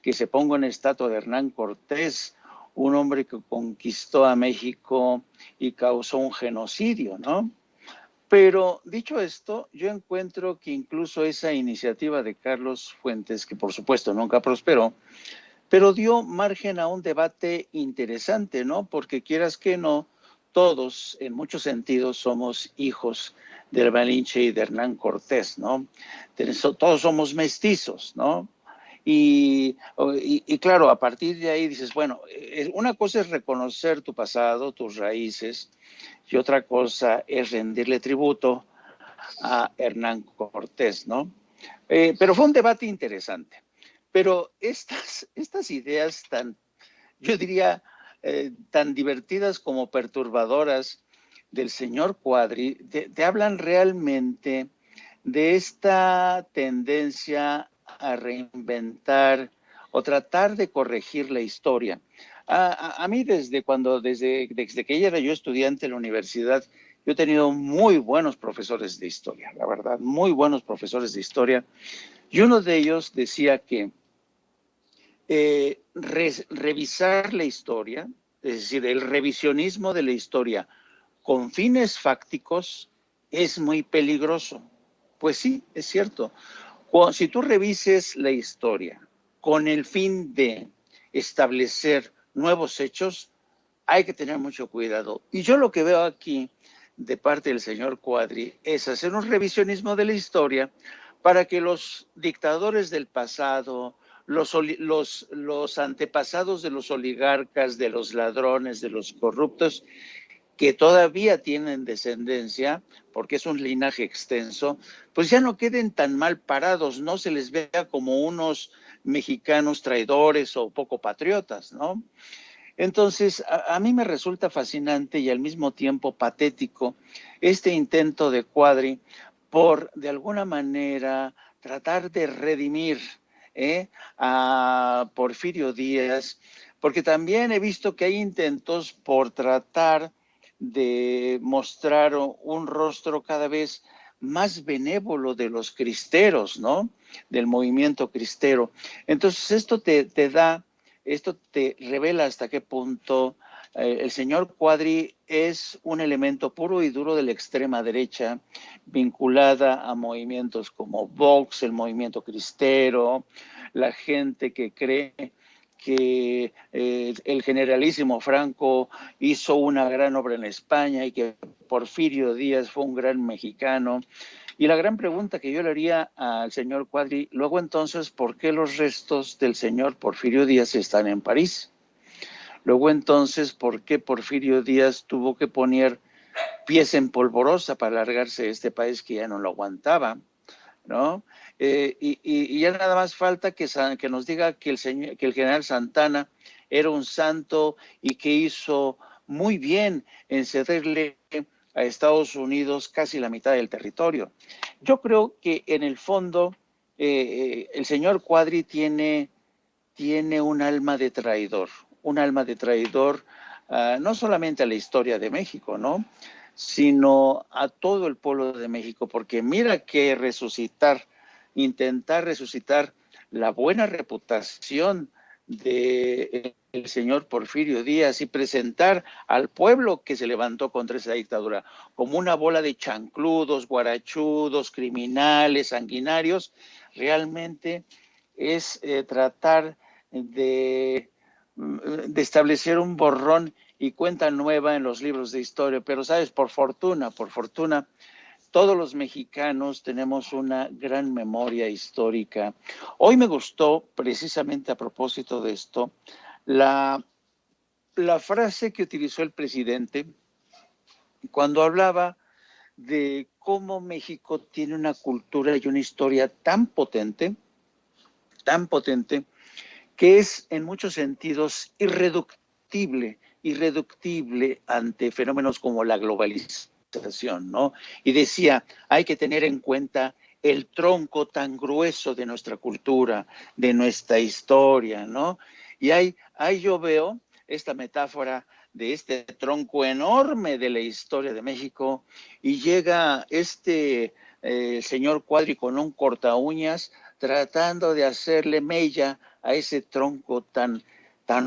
que se ponga una estatua de Hernán Cortés, un hombre que conquistó a México y causó un genocidio, ¿no? Pero dicho esto, yo encuentro que incluso esa iniciativa de Carlos Fuentes, que por supuesto nunca prosperó, pero dio margen a un debate interesante, ¿no? Porque quieras que no, todos, en muchos sentidos, somos hijos del Malinche y de Hernán Cortés, ¿no? Todos somos mestizos, ¿no? Y claro, a partir de ahí dices, bueno, una cosa es reconocer tu pasado, tus raíces, y otra cosa es rendirle tributo a Hernán Cortés, ¿no? Pero fue un debate interesante. Pero estas ideas yo diría, tan divertidas como perturbadoras del señor Cuadri, te hablan realmente de esta tendencia a reinventar o tratar de corregir la historia. A mí desde que era yo estudiante en la universidad, yo he tenido muy buenos profesores de historia, la verdad, muy buenos profesores de historia. Y uno de ellos decía que revisar la historia, es decir, el revisionismo de la historia con fines fácticos es muy peligroso. Pues sí, es cierto. Si tú revises la historia con el fin de establecer nuevos hechos, hay que tener mucho cuidado. Y yo lo que veo aquí de parte del señor Cuadri es hacer un revisionismo de la historia para que los dictadores del pasado, los antepasados de los oligarcas, de los ladrones, de los corruptos, que todavía tienen descendencia, porque es un linaje extenso, pues ya no queden tan mal parados, no se les vea como unos mexicanos traidores o poco patriotas, ¿no? Entonces, a mí me resulta fascinante y al mismo tiempo patético este intento de Quadri por, de alguna manera, tratar de redimir a Porfirio Díaz, porque también he visto que hay intentos por tratar de mostrar un rostro cada vez más benévolo de los cristeros, ¿no? Del movimiento cristero. Entonces, esto te revela hasta qué punto el señor Quadri es un elemento puro y duro de la extrema derecha, vinculada a movimientos como Vox, el movimiento cristero, la gente que cree que el generalísimo Franco hizo una gran obra en España y que Porfirio Díaz fue un gran mexicano. Y la gran pregunta que yo le haría al señor Quadri, luego entonces, ¿por qué los restos del señor Porfirio Díaz están en París? Luego entonces, ¿por qué Porfirio Díaz tuvo que poner pies en polvorosa para largarse de este país que ya no lo aguantaba, ¿no? Y ya nada más falta que nos diga que el general Santana era un santo y que hizo muy bien en cederle a Estados Unidos casi la mitad del territorio. Yo creo que en el fondo el señor Quadri tiene un alma de traidor, no solamente a la historia de México, ¿no? Sino a todo el pueblo de México, porque mira que intentar resucitar la buena reputación del señor Porfirio Díaz y presentar al pueblo que se levantó contra esa dictadura como una bola de chancludos, guarachudos, criminales, sanguinarios, realmente es tratar de establecer un borrón y cuenta nueva en los libros de historia, pero sabes, por fortuna, todos los mexicanos tenemos una gran memoria histórica. Hoy me gustó, precisamente a propósito de esto, la frase que utilizó el presidente cuando hablaba de cómo México tiene una cultura y una historia tan potente, que es en muchos sentidos irreductible ante fenómenos como la globalización, ¿no? Y decía, hay que tener en cuenta el tronco tan grueso de nuestra cultura, de nuestra historia, ¿no? Y ahí yo veo esta metáfora de este tronco enorme de la historia de México y llega señor Quadri con un corta uñas tratando de hacerle mella a ese tronco tan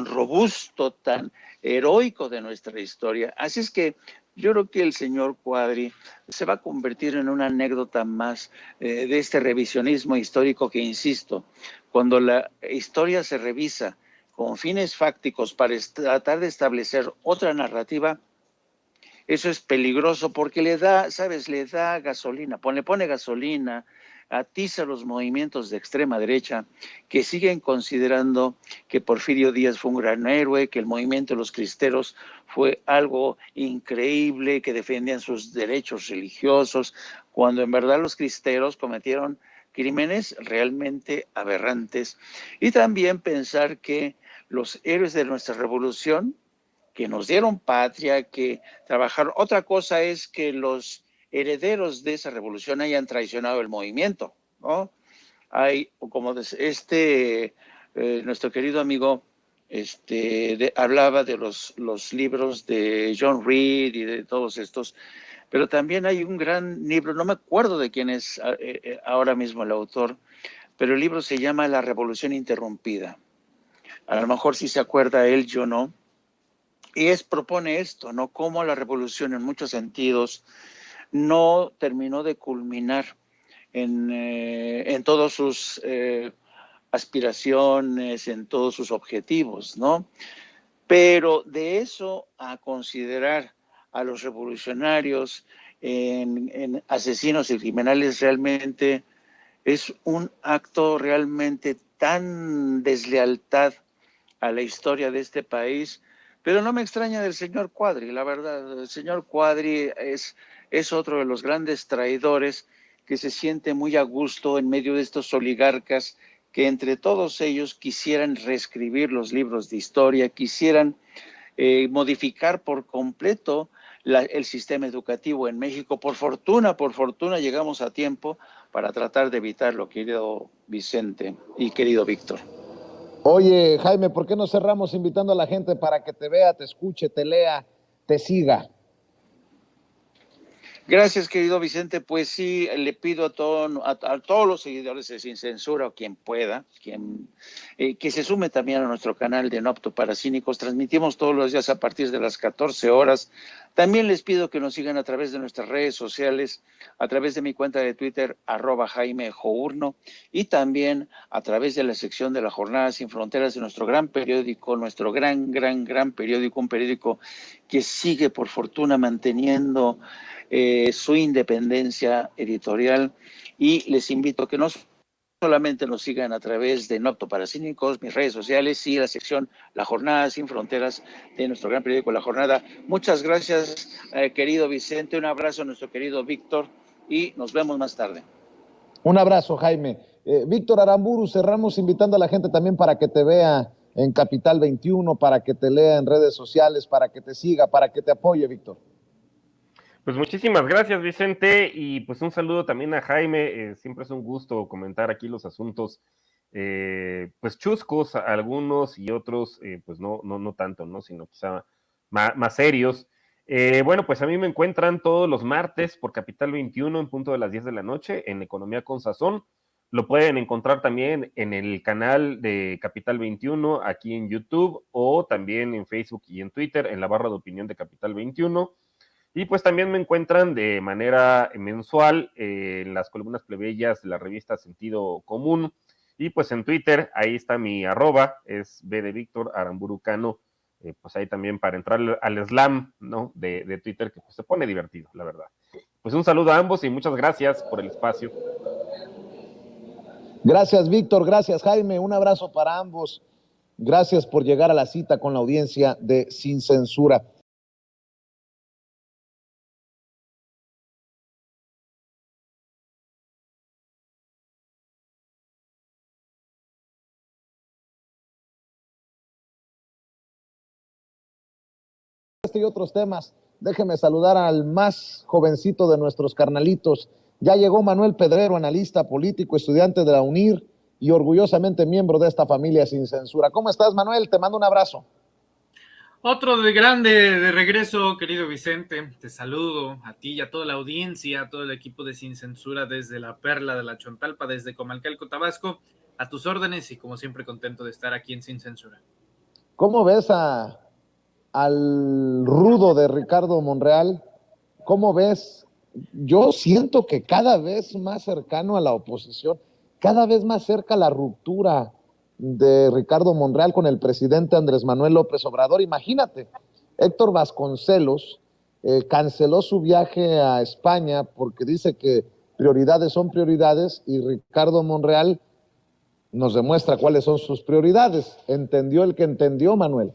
robusto, tan heroico de nuestra historia. Así es que yo creo que el señor Quadri se va a convertir en una anécdota más de este revisionismo histórico que, insisto, cuando la historia se revisa con fines fácticos para tratar de establecer otra narrativa, eso es peligroso porque le da gasolina, le pone gasolina, atiza los movimientos de extrema derecha que siguen considerando que Porfirio Díaz fue un gran héroe, que el movimiento de los cristeros fue algo increíble, que defendían sus derechos religiosos, cuando en verdad los cristeros cometieron crímenes realmente aberrantes. Y también pensar que los héroes de nuestra revolución, que nos dieron patria, que trabajaron. Otra cosa es que los herederos de esa revolución hayan traicionado el movimiento, ¿no? Hay, como nuestro querido amigo hablaba de los libros de John Reed y de todos estos, pero también hay un gran libro, no me acuerdo de quién es ahora mismo el autor, pero el libro se llama La Revolución Interrumpida. A lo mejor si se acuerda él, yo no. Y propone esto, ¿no? Cómo la revolución en muchos sentidos no terminó de culminar en todas sus aspiraciones, en todos sus objetivos, ¿no? Pero de eso a considerar a los revolucionarios en asesinos y criminales realmente es un acto realmente tan deslealtad a la historia de este país. Pero no me extraña del señor Quadri, la verdad. El señor Quadri es otro de los grandes traidores que se siente muy a gusto en medio de estos oligarcas que entre todos ellos quisieran reescribir los libros de historia, quisieran modificar por completo el sistema educativo en México. Por fortuna llegamos a tiempo para tratar de evitarlo, querido Vicente y querido Víctor. Oye, Jaime, ¿por qué no cerramos invitando a la gente para que te vea, te escuche, te lea, te siga? Gracias, querido Vicente. Pues sí, le pido a todos los seguidores de Sin Censura, o quien pueda, que se sume también a nuestro canal de No Apto para Cínicos. Transmitimos todos los días a partir de las 14 horas. También les pido que nos sigan a través de nuestras redes sociales, a través de mi cuenta de Twitter, @JaimeJourno, y también a través de la sección de La Jornada Sin Fronteras de nuestro gran periódico, nuestro gran periódico, un periódico que sigue, por fortuna, manteniendo su independencia editorial, y les invito a que no solamente nos sigan a través de No Apto para Cínicos, mis redes sociales y la sección La Jornada Sin Fronteras de nuestro gran periódico La Jornada. Muchas gracias, querido Vicente, un abrazo a nuestro querido Víctor y nos vemos más tarde. Un abrazo, Jaime. Víctor Aramburu, cerramos invitando a la gente también para que te vea en Capital 21, para que te lea en redes sociales, para que te siga, para que te apoye, Víctor. Pues muchísimas gracias, Vicente, y pues un saludo también a Jaime. Siempre es un gusto comentar aquí los asuntos, pues chuscos, algunos, y otros, pues no tanto, ¿no? Sino quizá más serios. Bueno, pues a mí me encuentran todos los martes por Capital 21 en punto de las 10 de la noche en Economía con Sazón. Lo pueden encontrar también en el canal de Capital 21 aquí en YouTube, o también en Facebook y en Twitter en la barra de opinión de Capital 21. Y pues también me encuentran de manera mensual en las columnas plebeyas de la revista Sentido Común. Y pues en Twitter, ahí está mi @, es B de Víctor Aramburu Cano. Pues ahí también para entrar al slam, ¿no? de Twitter, que pues se pone divertido, la verdad. Pues un saludo a ambos y muchas gracias por el espacio. Gracias, Víctor. Gracias, Jaime. Un abrazo para ambos. Gracias por llegar a la cita con la audiencia de Sin Censura. Y otros temas, déjeme saludar al más jovencito de nuestros carnalitos. Ya llegó Manuel Pedrero, analista político, estudiante de la UNIR y orgullosamente miembro de esta familia Sin Censura. ¿Cómo estás, Manuel? Te mando un abrazo. Otro de grande de regreso, querido Vicente. Te saludo a ti y a toda la audiencia, a todo el equipo de Sin Censura desde la Perla de la Chontalpa, desde Comalcalco, Tabasco, a tus órdenes, y como siempre contento de estar aquí en Sin Censura. ¿Cómo ves al rudo de Ricardo Monreal? ¿Cómo ves? Yo siento que cada vez más cercano a la oposición, cada vez más cerca a la ruptura de Ricardo Monreal con el presidente Andrés Manuel López Obrador. Imagínate, Héctor Vasconcelos canceló su viaje a España porque dice que prioridades son prioridades, y Ricardo Monreal nos demuestra cuáles son sus prioridades. Entendió el que entendió, Manuel.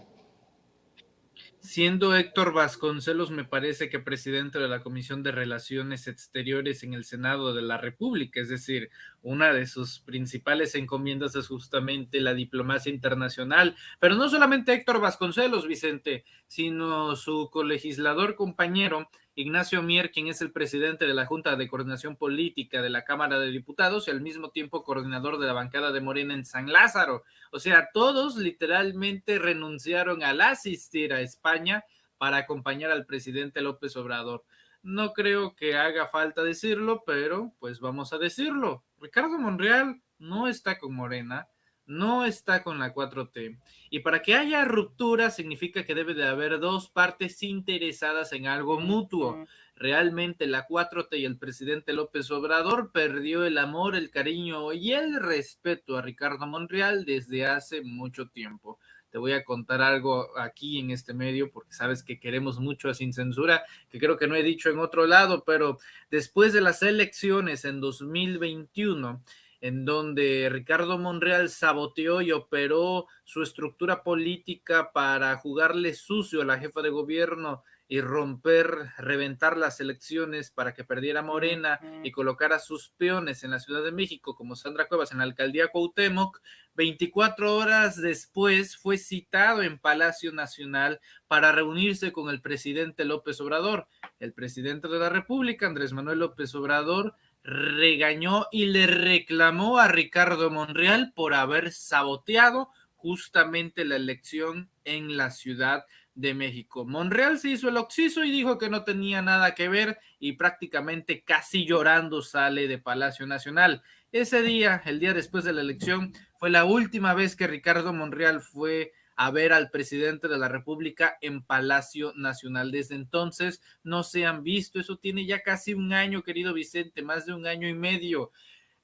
Siendo Héctor Vasconcelos, me parece que presidente de la Comisión de Relaciones Exteriores en el Senado de la República, es decir, una de sus principales encomiendas es justamente la diplomacia internacional, pero no solamente Héctor Vasconcelos, Vicente, sino su colegislador compañero Ignacio Mier, quien es el presidente de la Junta de Coordinación Política de la Cámara de Diputados y al mismo tiempo coordinador de la bancada de Morena en San Lázaro. O sea, todos literalmente renunciaron al asistir a España para acompañar al presidente López Obrador. No creo que haga falta decirlo, pero pues vamos a decirlo. Ricardo Monreal no está con Morena, no está con la 4T. Y para que haya ruptura significa que debe de haber dos partes interesadas en algo mutuo. Realmente la 4T y el presidente López Obrador perdió el amor, el cariño y el respeto a Ricardo Monreal desde hace mucho tiempo. Te voy a contar algo aquí en este medio porque sabes que queremos mucho a Sin Censura, que creo que no he dicho en otro lado, pero después de las elecciones en 2021, en donde Ricardo Monreal saboteó y operó su estructura política para jugarle sucio a la jefa de gobierno y reventar las elecciones para que perdiera Morena y colocar a sus peones en la Ciudad de México, como Sandra Cuevas en la alcaldía Cuauhtémoc, 24 horas después fue citado en Palacio Nacional para reunirse con el presidente López Obrador. El presidente de la República, Andrés Manuel López Obrador, regañó y le reclamó a Ricardo Monreal por haber saboteado justamente la elección en la Ciudad de México. Monreal se hizo el oxiso y dijo que no tenía nada que ver y prácticamente casi llorando sale de Palacio Nacional. Ese día, el día después de la elección, fue la última vez que Ricardo Monreal fue a ver al presidente de la República en Palacio Nacional. Desde entonces no se han visto. Eso tiene ya casi un año, querido Vicente, más de un año y medio.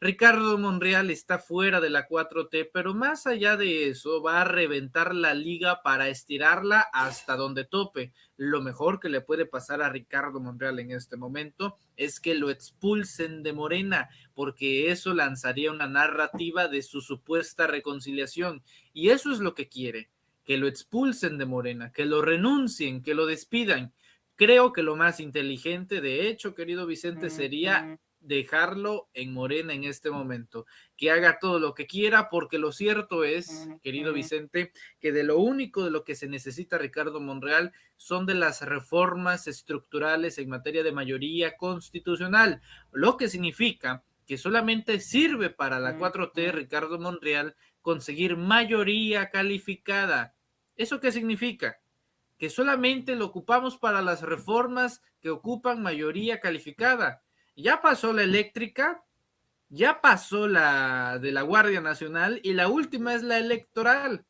Ricardo Monreal está fuera de la 4T, pero más allá de eso va a reventar la liga para estirarla hasta donde tope. Lo mejor que le puede pasar a Ricardo Monreal en este momento es que lo expulsen de Morena, porque eso lanzaría una narrativa de su supuesta reconciliación, y eso es lo que quiere, que lo expulsen de Morena, que lo renuncien, que lo despidan. Creo que lo más inteligente, de hecho, querido Vicente, sería dejarlo en Morena en este momento, que haga todo lo que quiera, porque lo cierto es, querido Vicente, que de lo único de lo que se necesita Ricardo Monreal son de las reformas estructurales en materia de mayoría constitucional, lo que significa que solamente sirve para la 4T, Ricardo Monreal, conseguir mayoría calificada. ¿Eso qué significa? Que solamente lo ocupamos para las reformas que ocupan mayoría calificada. Ya pasó la eléctrica, ya pasó la de la Guardia Nacional y la última es la electoral.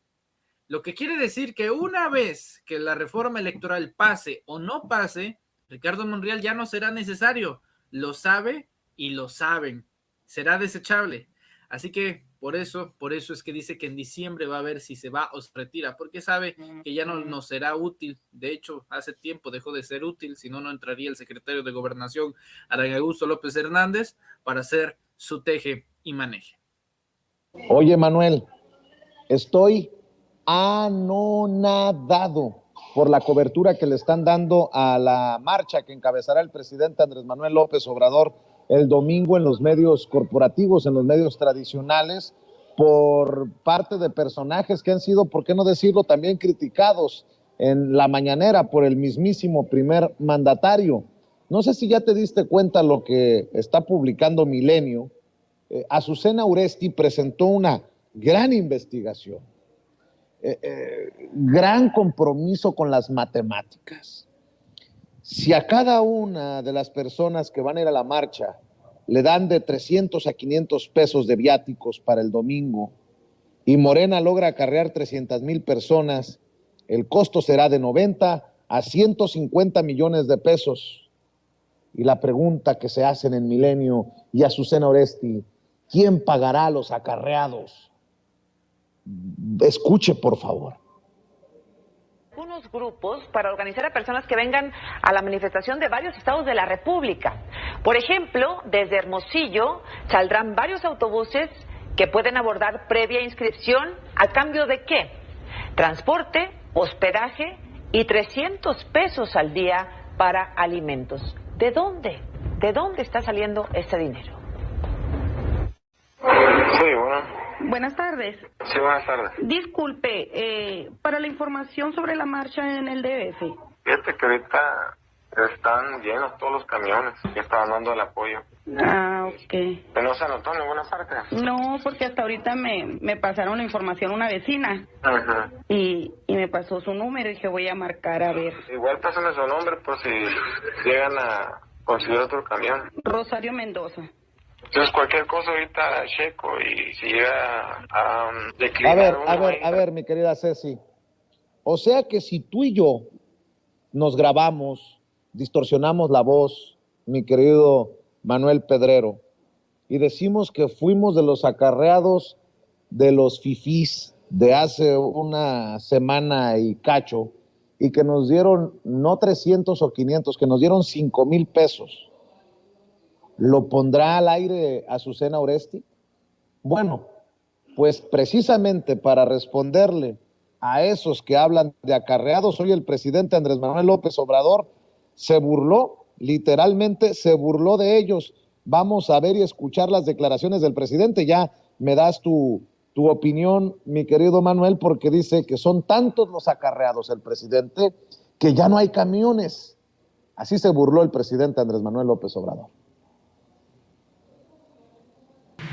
Lo que quiere decir que una vez que la reforma electoral pase o no pase, Ricardo Monreal ya no será necesario. Lo sabe y lo saben. Será desechable. Así que por eso es que dice que en diciembre va a ver si se va o se retira, porque sabe que ya no nos será útil. De hecho, hace tiempo dejó de ser útil, si no, no entraría el secretario de Gobernación, Adán Augusto López Hernández, para hacer su teje y maneje. Oye, Manuel, estoy anonadado por la cobertura que le están dando a la marcha que encabezará el presidente Andrés Manuel López Obrador el domingo en los medios corporativos, en los medios tradicionales, por parte de personajes que han sido, por qué no decirlo, también criticados en la mañanera por el mismísimo primer mandatario. No sé si ya te diste cuenta lo que está publicando Milenio. Azucena Uresti presentó una gran investigación, gran compromiso con las matemáticas. Si a cada una de las personas que van a ir a la marcha le dan de 300 a 500 pesos de viáticos para el domingo y Morena logra acarrear 300,000 personas, el costo será de 90 a 150 millones de pesos. Y la pregunta que se hacen en Milenio y Azucena Uresti, ¿quién pagará a los acarreados? Escuche, por favor. Unos grupos para organizar a personas que vengan a la manifestación de varios estados de la República. Por ejemplo, desde Hermosillo saldrán varios autobuses que pueden abordar previa inscripción. ¿A cambio de qué? Transporte, hospedaje y 300 pesos al día para alimentos. ¿De dónde? ¿De dónde está saliendo este dinero? Sí, bueno. Buenas tardes. Sí, buenas tardes. Disculpe, para la información sobre la marcha en el DF. Fíjate que ahorita están llenos todos los camiones que estaban dando el apoyo. Ah, ok. ¿No se anotó en ninguna parte? No, porque hasta ahorita me pasaron la información una vecina. Ajá. Y me pasó su número y dije voy a marcar a ver. Igual pásame su nombre por si llegan a conseguir otro camión. Rosario Mendoza. Entonces cualquier cosa ahorita checo y si llega a declinar a ver, mi querida Ceci. O sea que si tú y yo nos grabamos, distorsionamos la voz, mi querido Manuel Pedrero, y decimos que fuimos de los acarreados de los fifís de hace una semana y cacho, y que nos dieron no 300 o 500, que nos dieron 5,000 pesos. ¿Lo pondrá al aire Azucena Uresti? Bueno, pues precisamente para responderle a esos que hablan de acarreados. Hoy el presidente Andrés Manuel López Obrador se burló, literalmente se burló de ellos. Vamos a ver y escuchar las declaraciones del presidente. Ya me das tu opinión, mi querido Manuel, porque dice que son tantos los acarreados el presidente que ya no hay camiones. Así se burló el presidente Andrés Manuel López Obrador.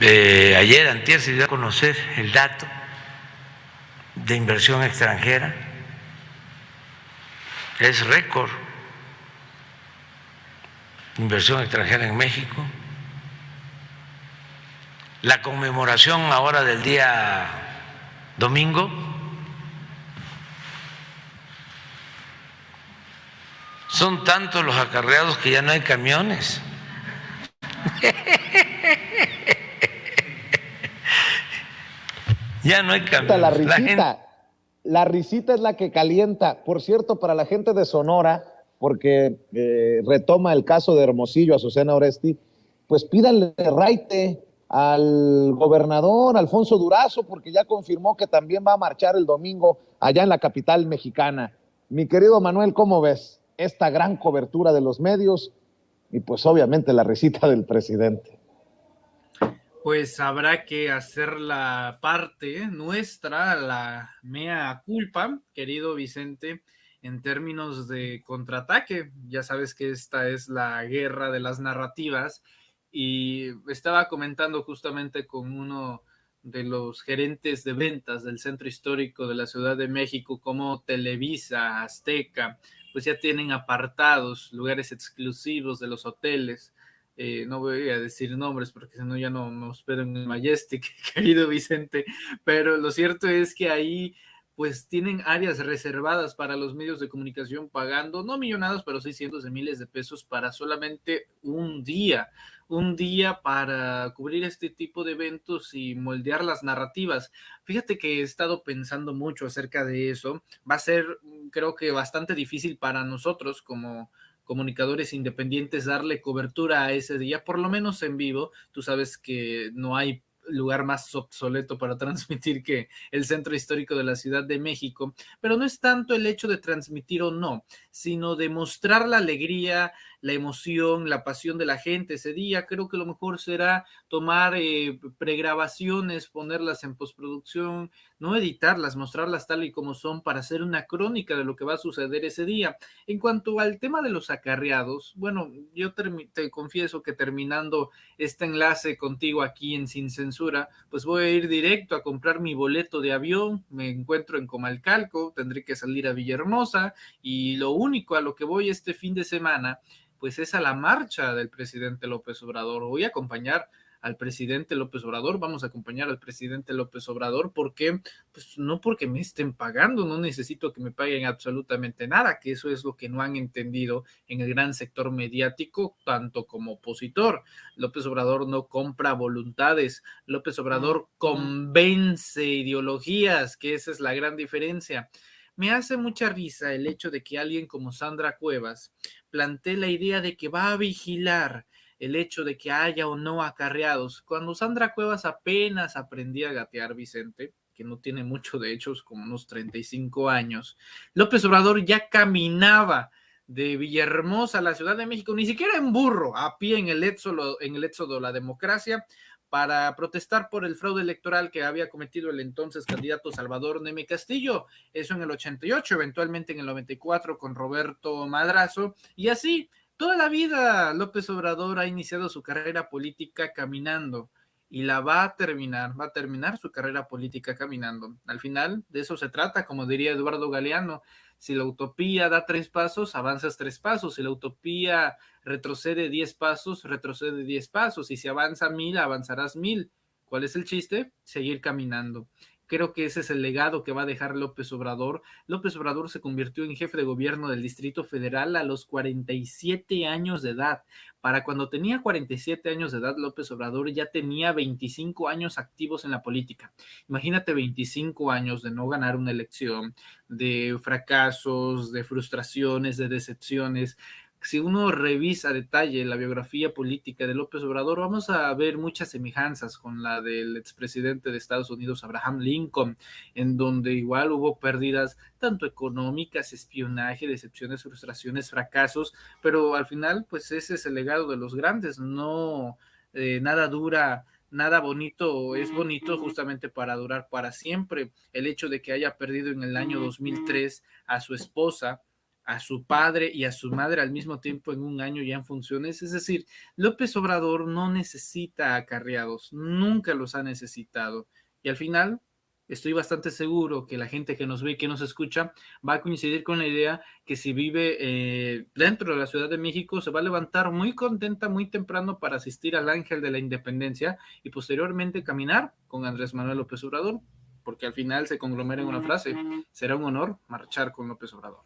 Ayer, antier, se dio a conocer el dato de inversión extranjera. Es récord. Inversión extranjera en México. La conmemoración ahora del día domingo son tantos los acarreados que ya no hay camiones. Ya no hay camiones. La risita es la que calienta. Por cierto, para la gente de Sonora, porque retoma el caso de Hermosillo, Azucena Oresti, pues pídanle raite al gobernador Alfonso Durazo, porque ya confirmó que también va a marchar el domingo allá en la capital mexicana. Mi querido Manuel, ¿cómo ves esta gran cobertura de los medios y pues obviamente la risita del presidente? Pues habrá que hacer la parte nuestra, la mea culpa, querido Vicente, en términos de contraataque. Ya sabes que esta es la guerra de las narrativas, y estaba comentando justamente con uno de los gerentes de ventas del Centro Histórico de la Ciudad de México, como Televisa, Azteca, pues ya tienen apartados lugares exclusivos de los hoteles. No voy a decir nombres porque si no ya no me hospedo en el Majestic, querido Vicente, pero lo cierto es que ahí pues tienen áreas reservadas para los medios de comunicación, pagando no millonadas, pero sí cientos de miles de pesos para solamente un día para cubrir este tipo de eventos y moldear las narrativas. Fíjate que he estado pensando mucho acerca de eso. Va a ser, creo que bastante difícil para nosotros como comunicadores independientes darle cobertura a ese día, por lo menos en vivo. Tú sabes que no hay lugar más obsoleto para transmitir que el Centro Histórico de la Ciudad de México, pero no es tanto el hecho de transmitir o no, sino de mostrar la alegría, la emoción, la pasión de la gente ese día. Creo que lo mejor será tomar pregrabaciones, ponerlas en postproducción, no editarlas, mostrarlas tal y como son para hacer una crónica de lo que va a suceder ese día. En cuanto al tema de los acarreados, bueno, yo te confieso que terminando este enlace contigo aquí en Sin Censura, pues voy a ir directo a comprar mi boleto de avión. Me encuentro en Comalcalco, tendré que salir a Villahermosa, y lo único a lo que voy este fin de semana pues es a la marcha del presidente López Obrador. Voy a acompañar al presidente López Obrador, vamos a acompañar al presidente López Obrador, porque pues no porque me estén pagando, no necesito que me paguen absolutamente nada, que eso es lo que no han entendido en el gran sector mediático, tanto como opositor. López Obrador no compra voluntades, López Obrador convence ideologías, que esa es la gran diferencia. Me hace mucha risa el hecho de que alguien como Sandra Cuevas plantee la idea de que va a vigilar el hecho de que haya o no acarreados. Cuando Sandra Cuevas apenas aprendía a gatear, Vicente, que no tiene mucho, de hecho, es como unos 35 años, López Obrador ya caminaba de Villahermosa a la Ciudad de México, ni siquiera en burro, a pie en el éxodo de la democracia, para protestar por el fraude electoral que había cometido el entonces candidato Salvador Neme Castillo. Eso en el 88, eventualmente en el 94 con Roberto Madrazo, y así toda la vida López Obrador ha iniciado su carrera política caminando, y la va a terminar su carrera política caminando. Al final de eso se trata, como diría Eduardo Galeano: si la utopía da 3 pasos, avanzas 3 pasos. Si la utopía retrocede 10 pasos, retrocede 10 pasos. Y si avanza 1000, avanzarás 1000. ¿Cuál es el chiste? Seguir caminando. Creo que ese es el legado que va a dejar López Obrador. López Obrador se convirtió en jefe de gobierno del Distrito Federal a los 47 años de edad. Para cuando tenía 47 años de edad, López Obrador ya tenía 25 años activos en la política. Imagínate 25 años de no ganar una elección, de fracasos, de frustraciones, de decepciones. si uno revisa a detalle la biografía política de López Obrador, vamos a ver muchas semejanzas con la del expresidente de Estados Unidos, Abraham Lincoln, en donde igual hubo pérdidas tanto económicas, espionaje, decepciones, frustraciones, fracasos, pero al final, pues ese es el legado de los grandes. No, nada dura, nada bonito es bonito justamente para durar para siempre. El hecho de que haya perdido en el año 2003 a su esposa, a su padre y a su madre al mismo tiempo en un año ya en funciones, es decir, López Obrador no necesita acarreados, nunca los ha necesitado, y al final estoy bastante seguro que la gente que nos ve y que nos escucha va a coincidir con la idea que si vive dentro de la Ciudad de México se va a levantar muy contenta muy temprano para asistir al Ángel de la Independencia y posteriormente caminar con Andrés Manuel López Obrador, porque al final se conglomera en una frase: será un honor marchar con López Obrador.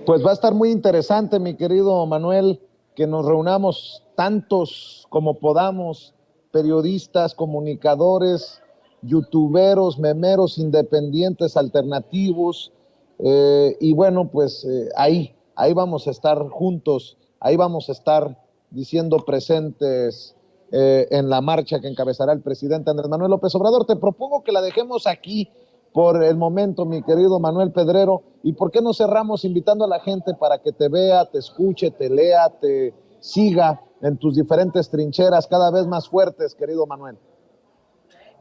Pues va a estar muy interesante, mi querido Manuel, que nos reunamos tantos como podamos, periodistas, comunicadores, youtuberos, memeros, independientes, alternativos, y bueno, pues ahí vamos a estar juntos, ahí vamos a estar diciendo presentes en la marcha que encabezará el presidente Andrés Manuel López Obrador. Te propongo que la dejemos aquí por el momento, mi querido Manuel Pedrero, y por qué no cerramos invitando a la gente para que te vea, te escuche, te lea, te siga en tus diferentes trincheras cada vez más fuertes, querido Manuel.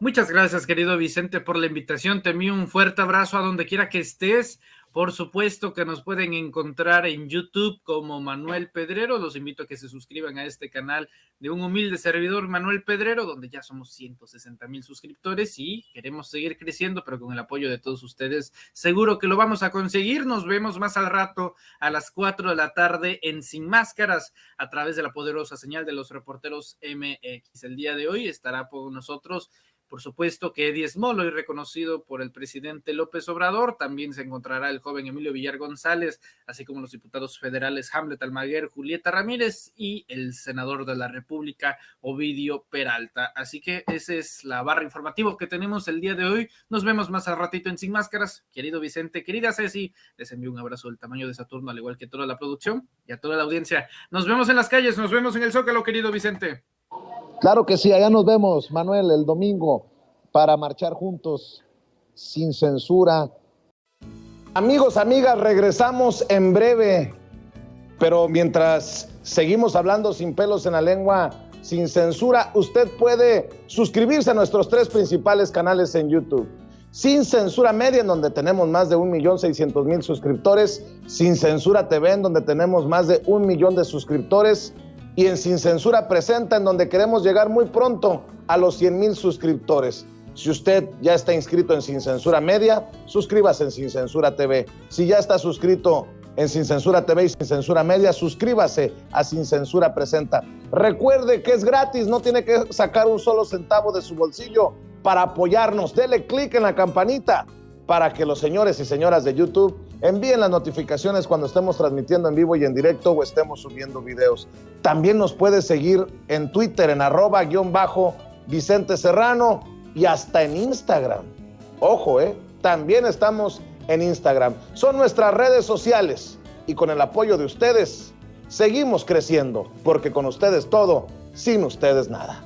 Muchas gracias, querido Vicente, por la invitación. Te envío un fuerte abrazo a donde quiera que estés. Por supuesto que nos pueden encontrar en YouTube como Manuel Pedrero. Los invito a que se suscriban a este canal de un humilde servidor, Manuel Pedrero, donde ya somos 160,000 suscriptores y queremos seguir creciendo, pero con el apoyo de todos ustedes seguro que lo vamos a conseguir. Nos vemos más al rato a las 4 de la tarde en Sin Máscaras a través de la poderosa señal de los reporteros MX. El día de hoy estará por nosotros, por supuesto, que Eddie Small, hoy reconocido por el presidente López Obrador. También se encontrará el joven Emilio Villar González, así como los diputados federales Hamlet Almaguer, Julieta Ramírez y el senador de la República, Ovidio Peralta. Así que esa es la barra informativa que tenemos el día de hoy. Nos vemos más al ratito en Sin Máscaras. Querido Vicente, querida Ceci, les envío un abrazo del tamaño de Saturno, al igual que toda la producción y a toda la audiencia. Nos vemos en las calles, nos vemos en el Zócalo, querido Vicente. Claro que sí, allá nos vemos, Manuel, el domingo para marchar juntos sin censura. Amigos, amigas, regresamos en breve, pero mientras seguimos hablando sin pelos en la lengua, sin censura, usted puede suscribirse a nuestros 3 principales canales en YouTube. Sin Censura Media, en donde tenemos más de 1,600,000 suscriptores, Sin Censura TV, en donde tenemos más de 1 millón de suscriptores, y en Sin Censura Presenta, en donde queremos llegar muy pronto a los 100,000 suscriptores. Si usted ya está inscrito en Sin Censura Media, suscríbase en Sin Censura TV. Si ya está suscrito en Sin Censura TV y Sin Censura Media, suscríbase a Sin Censura Presenta. Recuerde que es gratis, no tiene que sacar un solo centavo de su bolsillo para apoyarnos. Dele clic en la campanita para que los señores y señoras de YouTube envíen las notificaciones cuando estemos transmitiendo en vivo y en directo o estemos subiendo videos. También nos puede seguir en Twitter en @Vicente Serrano y hasta en Instagram. Ojo, también estamos en Instagram. Son nuestras redes sociales y con el apoyo de ustedes seguimos creciendo, porque con ustedes todo, sin ustedes nada.